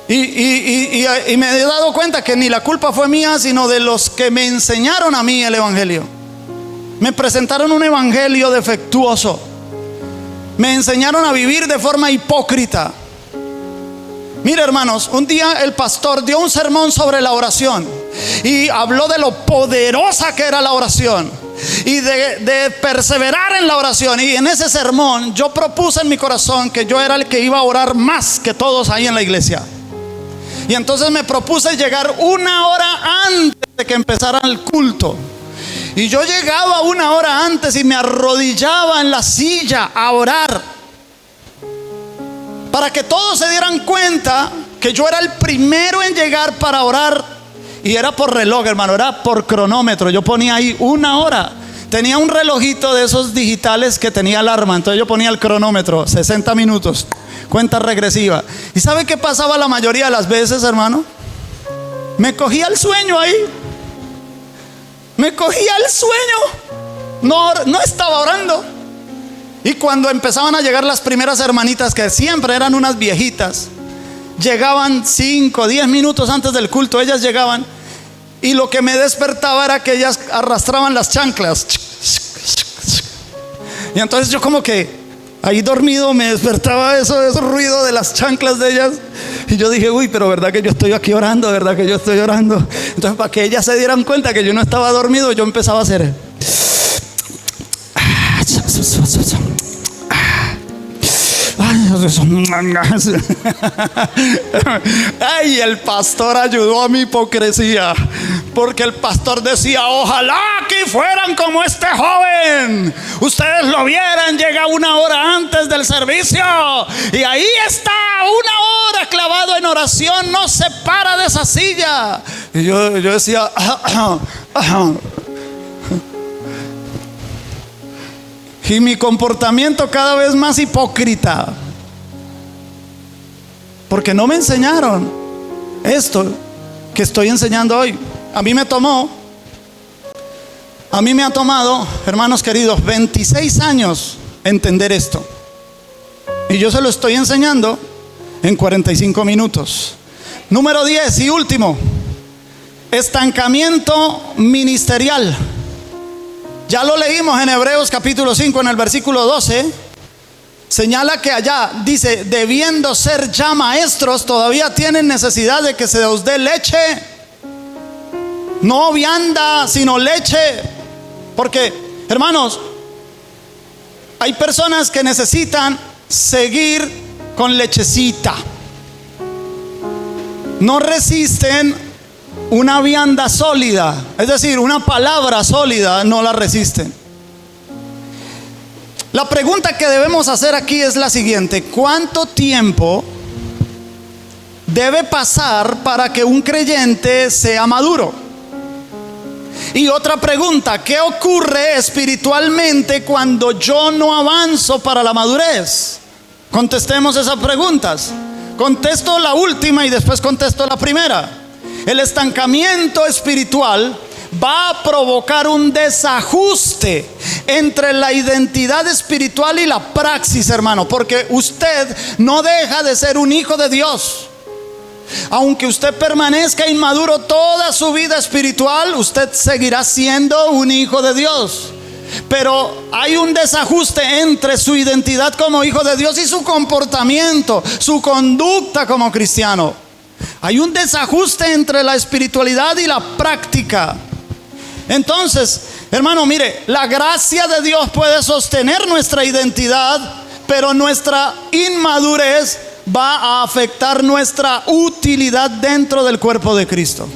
Y me he dado cuenta que ni la culpa fue mía, sino de los que me enseñaron a mí el evangelio. Me presentaron un evangelio defectuoso. Me enseñaron a vivir de forma hipócrita. Mire, hermanos, un día el pastor dio un sermón sobre la oración y habló de lo poderosa que era la oración y de perseverar en la oración. Y en ese sermón yo propuse en mi corazón que yo era el que iba a orar más que todos ahí en la iglesia. Y entonces me propuse llegar 1 hora antes de que empezara el culto. Y yo llegaba 1 hora antes y me arrodillaba en la silla a orar, para que todos se dieran cuenta que yo era el primero en llegar para orar. Y era por reloj, hermano, era por cronómetro. Yo ponía ahí 1 hora. Tenía un relojito de esos digitales que tenía alarma. Entonces yo ponía el cronómetro, 60 minutos, cuenta regresiva. ¿Y sabe qué pasaba la mayoría de las veces, hermano? Me cogía el sueño ahí. Me cogía el sueño. No estaba orando. Y cuando empezaban a llegar las primeras hermanitas, que siempre eran unas viejitas, llegaban 5, 10 minutos antes del culto, ellas llegaban, y lo que me despertaba era que ellas arrastraban las chanclas. Y entonces yo como que ahí dormido me despertaba ese ruido de las chanclas de ellas. Y yo dije, uy, pero verdad que yo estoy aquí orando, verdad que yo estoy orando. Entonces, para que ellas se dieran cuenta que yo no estaba dormido, yo empezaba a hacer. Ay, el pastor ayudó a mi hipocresía, porque el pastor decía, ojalá que fueran como este joven, ustedes lo vieran, llega 1 hora antes del servicio y ahí está 1 hora clavado en oración, no se para de esa silla. Y yo decía, y mi comportamiento cada vez más hipócrita, porque no me enseñaron esto que estoy enseñando hoy. A mí me ha tomado, hermanos queridos, 26 años entender esto, y yo se lo estoy enseñando en 45 minutos. Número 10 y último, estancamiento ministerial. Ya lo leímos en Hebreos capítulo 5 en el versículo 12. Señala que allá dice, debiendo ser ya maestros, todavía tienen necesidad de que se os dé leche, no vianda, sino leche. Porque, hermanos, hay personas que necesitan seguir con lechecita, no resisten una vianda sólida, es decir, una palabra sólida no la resisten. La pregunta que debemos hacer aquí es la siguiente: ¿cuánto tiempo debe pasar para que un creyente sea maduro? Y otra pregunta: ¿qué ocurre espiritualmente cuando yo no avanzo para la madurez? Contestemos esas preguntas. Contesto la última y después contesto la primera. El estancamiento espiritual va a provocar un desajuste entre la identidad espiritual y la praxis, hermano, porque usted no deja de ser un hijo de Dios. Aunque usted permanezca inmaduro toda su vida espiritual, usted seguirá siendo un hijo de Dios. Pero hay un desajuste entre su identidad como hijo de Dios y su comportamiento, su conducta como cristiano. Hay un desajuste entre la espiritualidad y la práctica. Entonces, hermano, mire, la gracia de Dios puede sostener nuestra identidad, pero nuestra inmadurez va a afectar nuestra utilidad dentro del cuerpo de Cristo.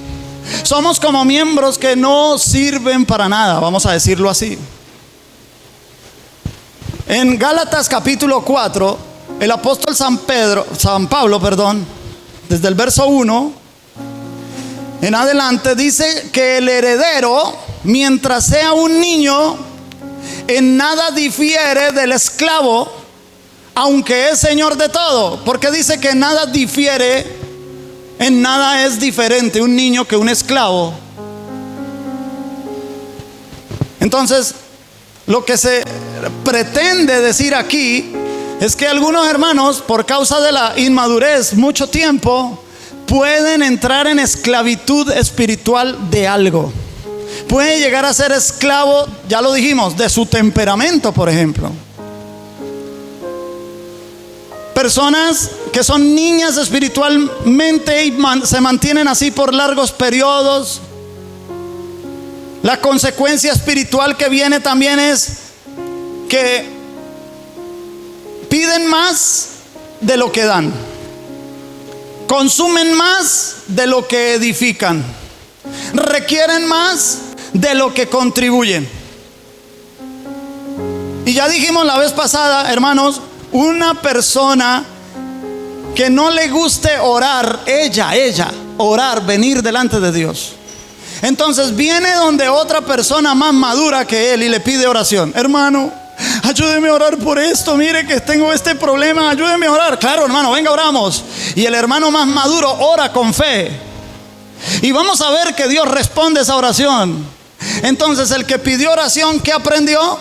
Somos como miembros que no sirven para nada, vamos a decirlo así. En Gálatas capítulo 4, el apóstol San Pablo, desde el verso 1 en adelante, dice que el heredero, mientras sea un niño, en nada difiere del esclavo, aunque es señor de todo. Porque dice que nada difiere, en nada es diferente un niño que un esclavo. Entonces, lo que se pretende decir aquí es que algunos hermanos, por causa de la inmadurez, mucho tiempo, pueden entrar en esclavitud espiritual de algo. Puede llegar a ser esclavo, ya lo dijimos, de su temperamento, por ejemplo. Personas que son niñas espiritualmente y se mantienen así por largos periodos. La consecuencia espiritual que viene también es que piden más de lo que dan, consumen más de lo que edifican, requieren más de lo que contribuyen. Y ya dijimos la vez pasada, hermanos, una persona que no le guste orar, orar, venir delante de Dios, entonces viene donde otra persona más madura que él y le pide oración. Hermano, ayúdeme a orar por esto, mire que tengo este problema, ayúdeme a orar. Claro, hermano, venga, oramos. Y el hermano más maduro ora con fe, y vamos a ver que Dios responde esa oración. Entonces el que pidió oración, ¿qué aprendió?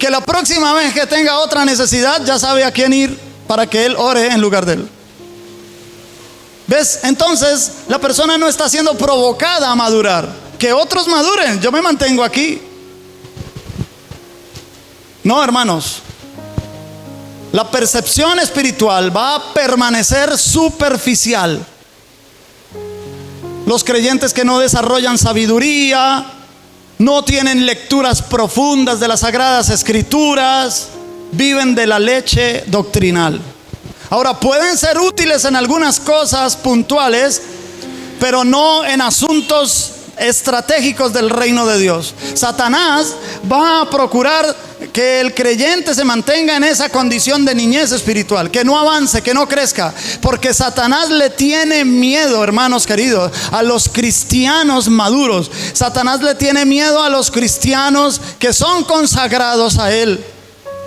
Que la próxima vez que tenga otra necesidad, ya sabe a quién ir para que él ore en lugar de él. ¿Ves? Entonces la persona no está siendo provocada a madurar. Que otros maduren, yo me mantengo aquí. No, hermanos. La percepción espiritual va a permanecer superficial. Los creyentes que no desarrollan sabiduría, no tienen lecturas profundas de las Sagradas Escrituras, viven de la leche doctrinal. Ahora, pueden ser útiles en algunas cosas puntuales, pero no en asuntos estratégicos del reino de Dios. Satanás va a procurar que el creyente se mantenga en esa condición de niñez espiritual, que no avance, que no crezca, porque Satanás le tiene miedo, hermanos queridos, a los cristianos maduros. Satanás le tiene miedo a los cristianos que son consagrados a él.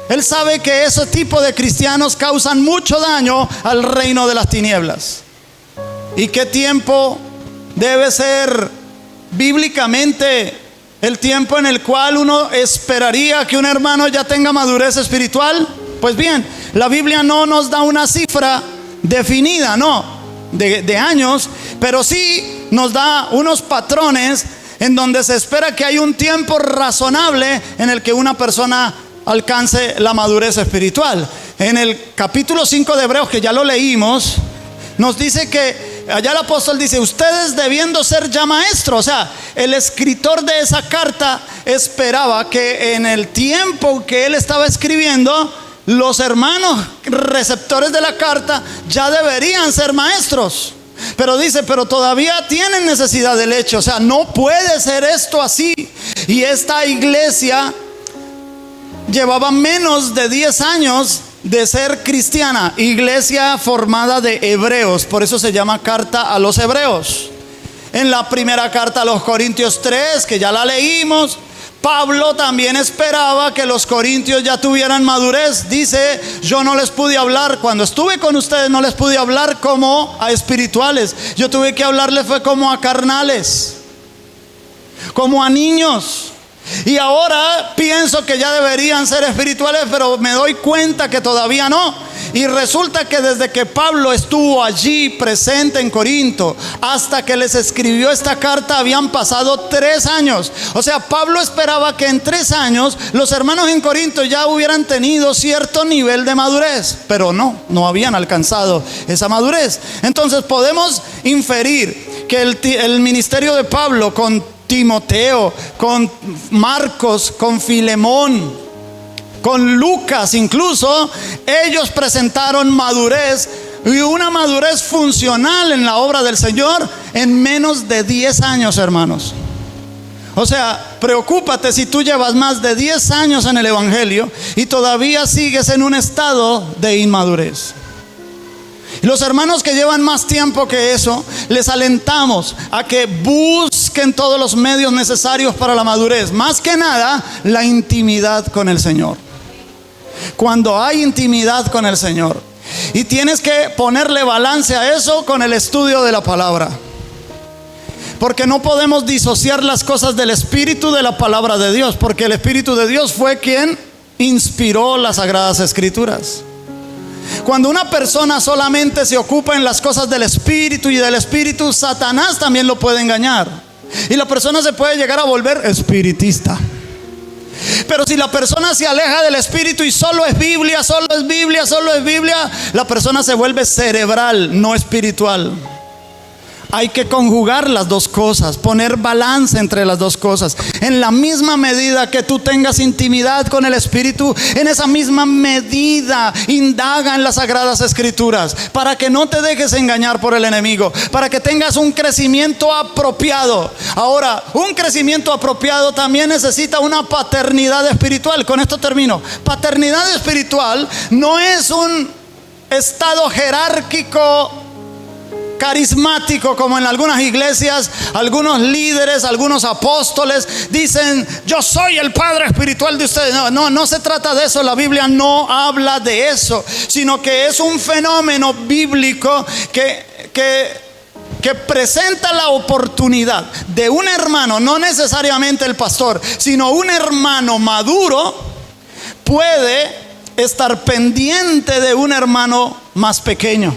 Él sabe que ese tipo de cristianos causan mucho daño al reino de las tinieblas. ¿Y qué tiempo debe ser bíblicamente el tiempo en el cual uno esperaría que un hermano ya tenga madurez espiritual? Pues bien, la Biblia no nos da una cifra definida, no, de años, pero sí nos da unos patrones en donde se espera que hay un tiempo razonable en el que una persona alcance la madurez espiritual. En el capítulo 5 de Hebreos, que ya lo leímos, nos dice que allá el apóstol dice: ustedes debiendo ser ya maestros. O sea, el escritor de esa carta esperaba que en el tiempo que él estaba escribiendo, los hermanos receptores de la carta ya deberían ser maestros. Pero dice, pero todavía tienen necesidad de leche. O sea, no puede ser esto así. Y esta iglesia llevaba menos de 10 años de ser cristiana, iglesia formada de hebreos, por eso se llama carta a los hebreos. En la primera carta a los Corintios 3, que ya la leímos, Pablo también esperaba que los corintios ya tuvieran madurez. Dice: yo no les pude hablar, cuando estuve con ustedes no les pude hablar como a espirituales, yo tuve que hablarles fue como a carnales, como a niños. Y ahora pienso que ya deberían ser espirituales, pero me doy cuenta que todavía no. Y resulta que desde que Pablo estuvo allí presente en Corinto hasta que les escribió esta carta habían pasado 3 años. O sea, Pablo esperaba que en 3 años los hermanos en Corinto ya hubieran tenido cierto nivel de madurez, pero no habían alcanzado esa madurez. Entonces podemos inferir que el ministerio de Pablo con Timoteo, con Marcos, con Filemón, con Lucas incluso, ellos presentaron madurez, y una madurez funcional en la obra del Señor en menos de 10 años, hermanos. O sea, preocúpate si tú llevas más de 10 años en el Evangelio y todavía sigues en un estado de inmadurez. Y los hermanos que llevan más tiempo que eso, les alentamos a que busquen todos los medios necesarios para la madurez. Más que nada, la intimidad con el Señor. Cuando hay intimidad con el Señor, y tienes que ponerle balance a eso con el estudio de la palabra, porque no podemos disociar las cosas del Espíritu de la palabra de Dios, porque el Espíritu de Dios fue quien inspiró las Sagradas Escrituras. Cuando una persona solamente se ocupa en las cosas del Espíritu y del Espíritu, Satanás también lo puede engañar, y la persona se puede llegar a volver espiritista. Pero si la persona se aleja del Espíritu y solo es Biblia, solo es Biblia, solo es Biblia, la persona se vuelve cerebral, no espiritual. Hay que conjugar las dos cosas, poner balance entre las dos cosas. En la misma medida que tú tengas intimidad con el Espíritu, en esa misma medida indaga en las Sagradas Escrituras, para que no te dejes engañar por el enemigo, para que tengas un crecimiento apropiado. Ahora, un crecimiento apropiado también necesita una paternidad espiritual. Con esto termino. Paternidad espiritual no es un estado jerárquico carismático como en algunas iglesias. Algunos líderes, algunos apóstoles dicen: yo soy el padre espiritual de ustedes. No se trata de eso. La Biblia no habla de eso, sino que es un fenómeno bíblico que presenta la oportunidad de un hermano, no necesariamente el pastor, sino un hermano maduro puede estar pendiente de un hermano más pequeño.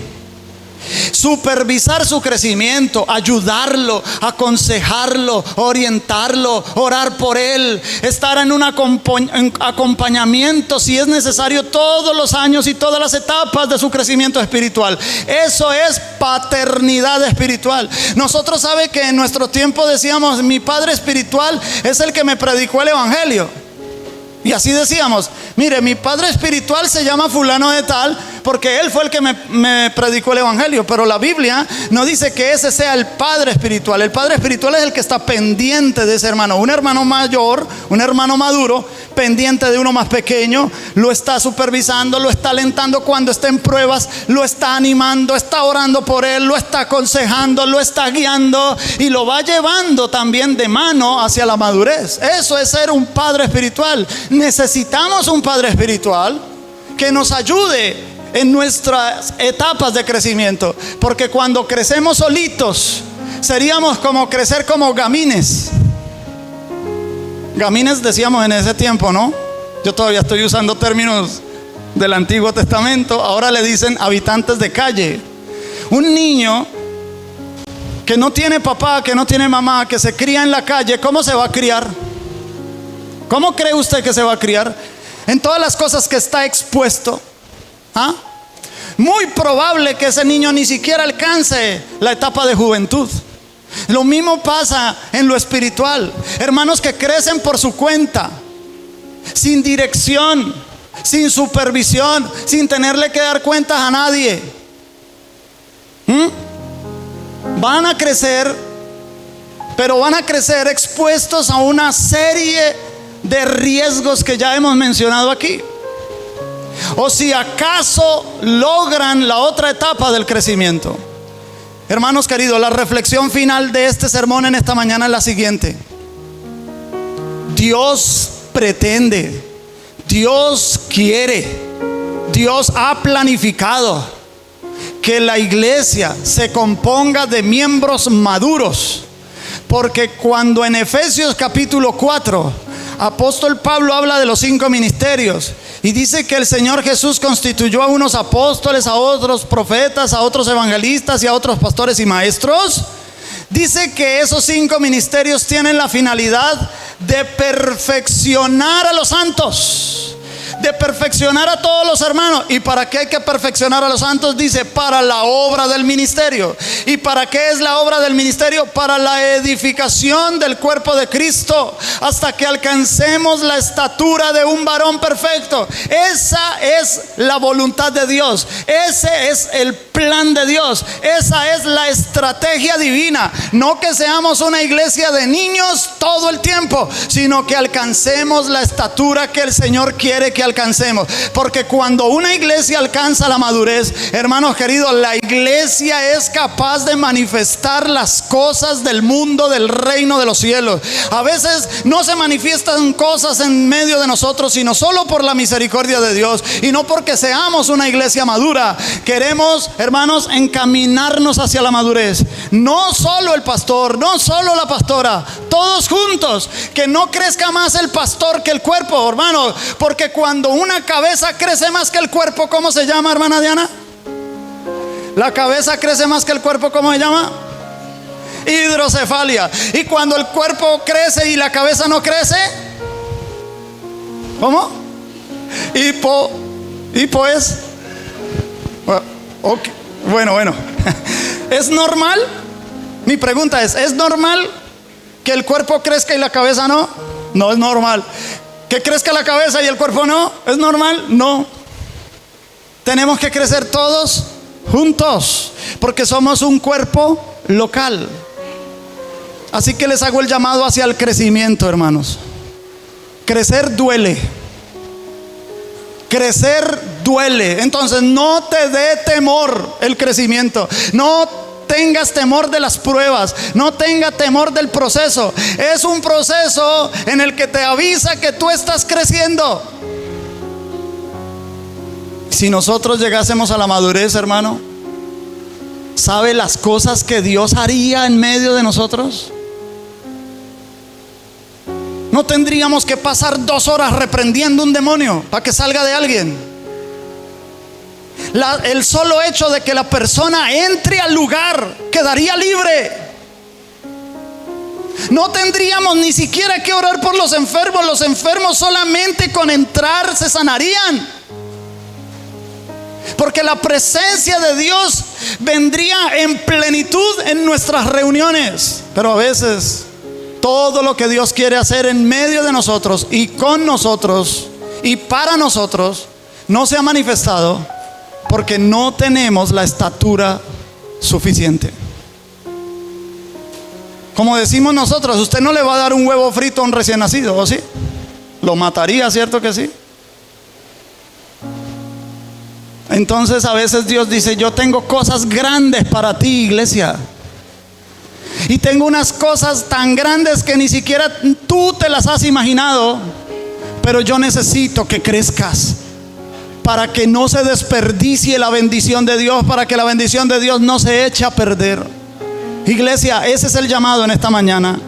supervisar su crecimiento, ayudarlo, aconsejarlo, orientarlo, orar por él, estar en un acompañamiento si es necesario todos los años y todas las etapas de su crecimiento espiritual. Eso es paternidad espiritual. Nosotros sabe que en nuestro tiempo decíamos, mi padre espiritual es el que me predicó el evangelio. Y así decíamos, mire, mi padre espiritual se llama fulano de tal porque él fue el que me predicó el evangelio. Pero la Biblia no dice que ese sea el padre espiritual. El padre espiritual es el que está pendiente de ese hermano. Un hermano mayor, un hermano maduro, pendiente de uno más pequeño, lo está supervisando, lo está alentando cuando está en pruebas, lo está animando, está orando por él, lo está aconsejando, lo está guiando y lo va llevando también de mano hacia la madurez. Eso es ser un padre espiritual. Necesitamos un padre espiritual que nos ayude en nuestras etapas de crecimiento, porque cuando crecemos solitos seríamos como crecer como gamines. Gamines decíamos en ese tiempo, ¿no? Yo todavía estoy usando términos del Antiguo Testamento. Ahora le dicen habitantes de calle. Un niño que no tiene papá, que no tiene mamá, que se cría en la calle, ¿cómo se va a criar? ¿Cómo cree usted que se va a criar? En todas las cosas que está expuesto. ¿Ah? Muy probable que ese niño ni siquiera alcance la etapa de juventud. Lo mismo pasa en lo espiritual. Hermanos que crecen por su cuenta, sin dirección, sin supervisión, sin tenerle que dar cuentas a nadie. Van a crecer, pero van a crecer expuestos a una serie de riesgos que ya hemos mencionado aquí. O si acaso logran la otra etapa del crecimiento. Hermanos queridos, la reflexión final de este sermón en esta mañana es la siguiente. Dios pretende, Dios quiere, Dios ha planificado que la iglesia se componga de miembros maduros. Porque cuando en Efesios capítulo 4, apóstol Pablo habla de los 5 ministerios y dice que el Señor Jesús constituyó a unos apóstoles, a otros profetas, a otros evangelistas y a otros pastores y maestros, dice que esos 5 ministerios tienen la finalidad de perfeccionar a los santos, de perfeccionar a todos los hermanos. ¿Y para qué hay que perfeccionar a los santos? Dice, para la obra del ministerio. ¿Y para qué es la obra del ministerio? Para la edificación del cuerpo de Cristo, hasta que alcancemos la estatura de un varón perfecto. Esa es la voluntad de Dios. Ese es el plan de Dios. Esa es la estrategia divina. No que seamos una iglesia de niños todo el tiempo, sino que alcancemos la estatura que el Señor quiere que alcancemos. Porque cuando una iglesia alcanza la madurez, hermanos queridos, la iglesia es capaz de manifestar las cosas del mundo, del reino de los cielos. A veces no se manifiestan cosas en medio de nosotros, sino solo por la misericordia de Dios y no porque seamos una iglesia madura. Queremos, hermanos, encaminarnos hacia la madurez. No solo el pastor, no solo la pastora, todos juntos. Que no crezca más el pastor que el cuerpo, hermano, porque cuando una cabeza crece más que el cuerpo, ¿cómo se llama, hermana Diana? La cabeza crece más que el cuerpo, ¿cómo se llama? Hidrocefalia. Y cuando el cuerpo crece y la cabeza no crece, ¿cómo? Hipo es. Okay. Bueno. ¿Es normal? Mi pregunta ¿es normal que el cuerpo crezca y la cabeza no? No es normal. ¿Que crezca la cabeza y el cuerpo no? ¿Es normal? No. Tenemos que crecer todos juntos, porque somos un cuerpo local. Así que les hago el llamado hacia el crecimiento, hermanos. Crecer duele. Crecer duele. Entonces no te dé temor el crecimiento. No tengas temor de las pruebas. No tengas temor del proceso. Es un proceso en el que te avisa que tú estás creciendo. Si nosotros llegásemos a la madurez, hermano, ¿sabe las cosas que Dios haría en medio de nosotros? No tendríamos que pasar 2 horas reprendiendo un demonio para que salga de alguien. El solo hecho de que la persona entre al lugar quedaría libre. No tendríamos ni siquiera que orar por los enfermos. Los enfermos solamente con entrar se sanarían. Porque la presencia de Dios vendría en plenitud en nuestras reuniones. Pero a veces todo lo que Dios quiere hacer en medio de nosotros y con nosotros y para nosotros no se ha manifestado porque no tenemos la estatura suficiente. Como decimos nosotros, usted no le va a dar un huevo frito a un recién nacido, ¿o sí? Lo mataría, ¿cierto que sí? Entonces a veces Dios dice: yo tengo cosas grandes para ti, iglesia. Y tengo unas cosas tan grandes que ni siquiera tú te las has imaginado. Pero yo necesito que crezcas para que no se desperdicie la bendición de Dios, para que la bendición de Dios no se eche a perder. Iglesia, ese es el llamado en esta mañana.